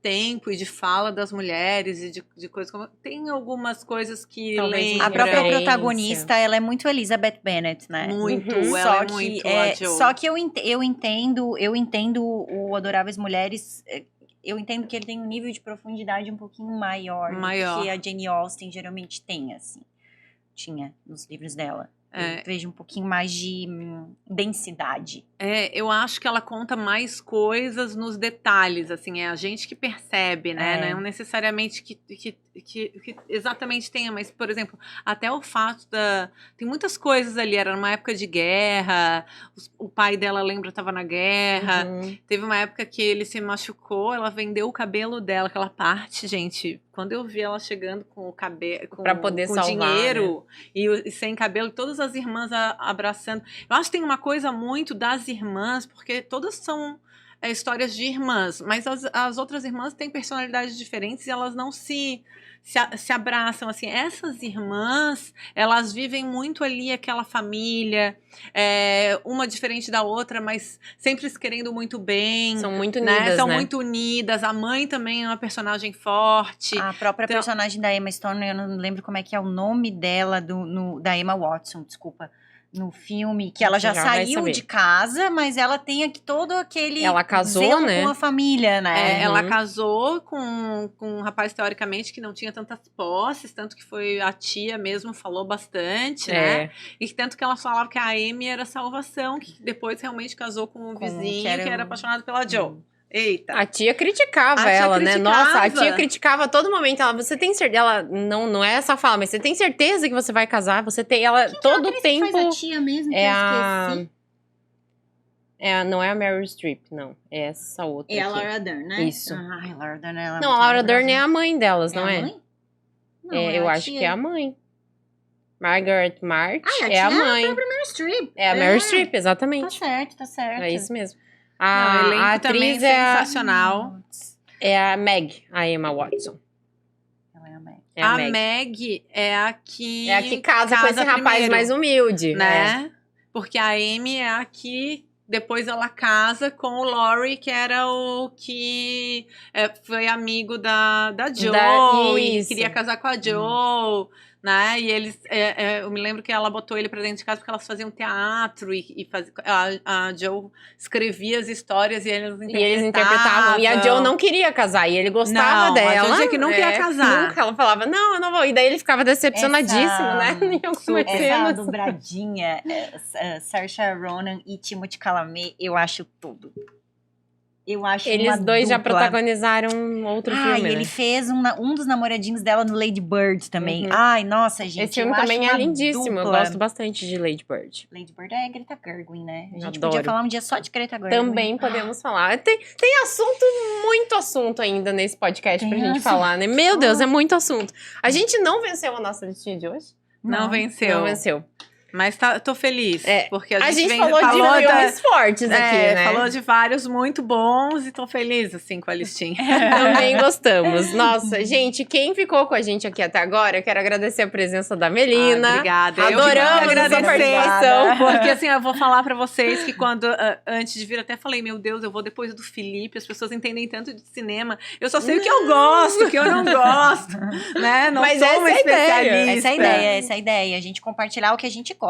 tempo e de fala das mulheres e de coisas como... Tem algumas coisas que Talvez lembram. A própria referência. protagonista, ela é muito Elizabeth Bennet, né? Muito, Uhum. ela Só é que, muito a Jo. só que eu entendo o Adoráveis Mulheres. Eu entendo que ele tem um nível de profundidade um pouquinho maior do que a Jane Austen geralmente tem, assim. Tinha nos livros dela. Eu vejo um pouquinho mais de densidade. Eu acho que ela conta mais coisas nos detalhes, assim, é a gente que percebe, né? Não necessariamente que exatamente tenha, mas, por exemplo, até o fato tem muitas coisas ali, era numa época de guerra, o pai dela, lembra, estava na guerra, teve uma época que ele se machucou, ela vendeu o cabelo dela, aquela parte, gente, quando eu vi ela chegando com o cabelo, Pra poder com salvar, dinheiro, né? e sem cabelo, todas as irmãs abraçando, eu acho que tem uma coisa muito das irmãs, porque todas são histórias de irmãs, mas as outras irmãs têm personalidades diferentes e elas não se abraçam, assim, essas irmãs, elas vivem muito ali aquela família, uma diferente da outra, mas sempre se querendo muito bem. São muito né? unidas, São né? muito unidas, a mãe também é uma personagem forte. A própria personagem da Emma Stone, eu não lembro como é que é o nome dela, da Emma Watson, desculpa, no filme, que ela já saiu de casa, mas ela tem aqui todo aquele ela casou, zelo né? com a família, né? Ela casou com um rapaz, teoricamente, que não tinha tantas posses, tanto que foi a tia mesmo, falou bastante, né? E tanto que ela falava que a Amy era salvação, que depois realmente casou com um vizinho que era apaixonado pela Jo. Eita. A tia criticava ela, né? Nossa, a tia criticava a todo momento. Ela, você tem certeza? Ela não é essa fala, mas você tem certeza que você vai casar? Você tem ela todo o tempo. Que faz a tia mesmo que eu esqueci? Não é a Meryl Streep, não. É essa outra. É a aqui. Laura Dern, né? Isso. Ai, a Laura Dern, ela Não, a Laura Dern é a mãe delas, não é? a mãe? Não, eu a acho tia. que é a mãe. Margaret March a é a tia mãe. É a própria Meryl Streep. É a Meryl Streep, exatamente. Tá certo. É isso mesmo. O A elenco também atriz é sensacional. a Meg, a Emma Watson. Ela é a Meg. É a Meg é a que... É a que casa com esse rapaz primeiro, mais humilde. né? Porque a Amy é a que... Depois ela casa com o Laurie, que era o que foi amigo da Jo e Isso. queria casar com a Jo, né? E eles, eu me lembro que ela botou ele pra dentro de casa porque elas faziam teatro e a Jo escrevia as histórias e eles interpretavam. E a Jo não queria casar, e ele gostava dela. A Jo dizia que não queria casar. Nunca. Ela falava, não, eu não vou. E daí ele ficava decepcionadíssimo, né? Essa dobradinha, Saoirse Ronan e Timothée Chalamet, eu acho tudo. Eu acho eles dois já dupla. protagonizaram outro filme, e ele né? fez um dos namoradinhos dela no Lady Bird também. Ai, nossa, gente. Esse filme eu também acho é lindíssimo. dupla. Eu gosto bastante de Lady Bird. Lady Bird é Greta Gerwig, né? A gente Adoro. podia falar um dia só de Greta Gerwig. Também podemos falar. Tem muito assunto ainda nesse podcast pra gente falar, né? Meu Deus, é muito assunto. A gente não venceu a nossa listinha de hoje? Não venceu. Não venceu. Mas tô feliz, porque a gente falou de filmes fortes aqui, né? Falou de vários muito bons e tô feliz, assim, com a listinha. Também gostamos. Nossa, gente, quem ficou com a gente aqui até agora, eu quero agradecer a presença da Melina. Obrigada. Adoramos a sua participação. Porque, assim, eu vou falar pra vocês que quando, antes de vir, até falei, meu Deus, eu vou depois do Felipe, as pessoas entendem tanto de cinema. Eu só sei o que eu gosto, o que eu não gosto, né? Não sou uma especialista. Essa é a ideia. A gente compartilhar o que a gente gosta.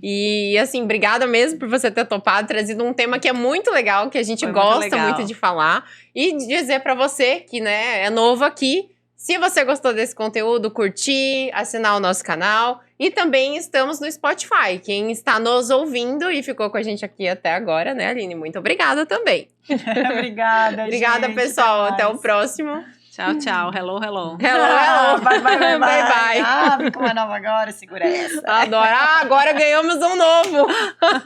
E assim, obrigada mesmo por você ter topado, trazido um tema que é muito legal, que a gente gosta muito de falar. E dizer pra você que, né, é novo aqui, se você gostou desse conteúdo, curtir, assinar o nosso canal. E também estamos no Spotify. Quem está nos ouvindo e ficou com a gente aqui até agora, né, Aline? Muito obrigada também. Obrigada, Obrigada, pessoal. Até o próximo. Tchau, tchau. Hello, hello. Hello. Bye. Vem com uma nova agora, segura essa. Adoro. Agora ganhamos um novo.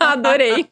Adorei.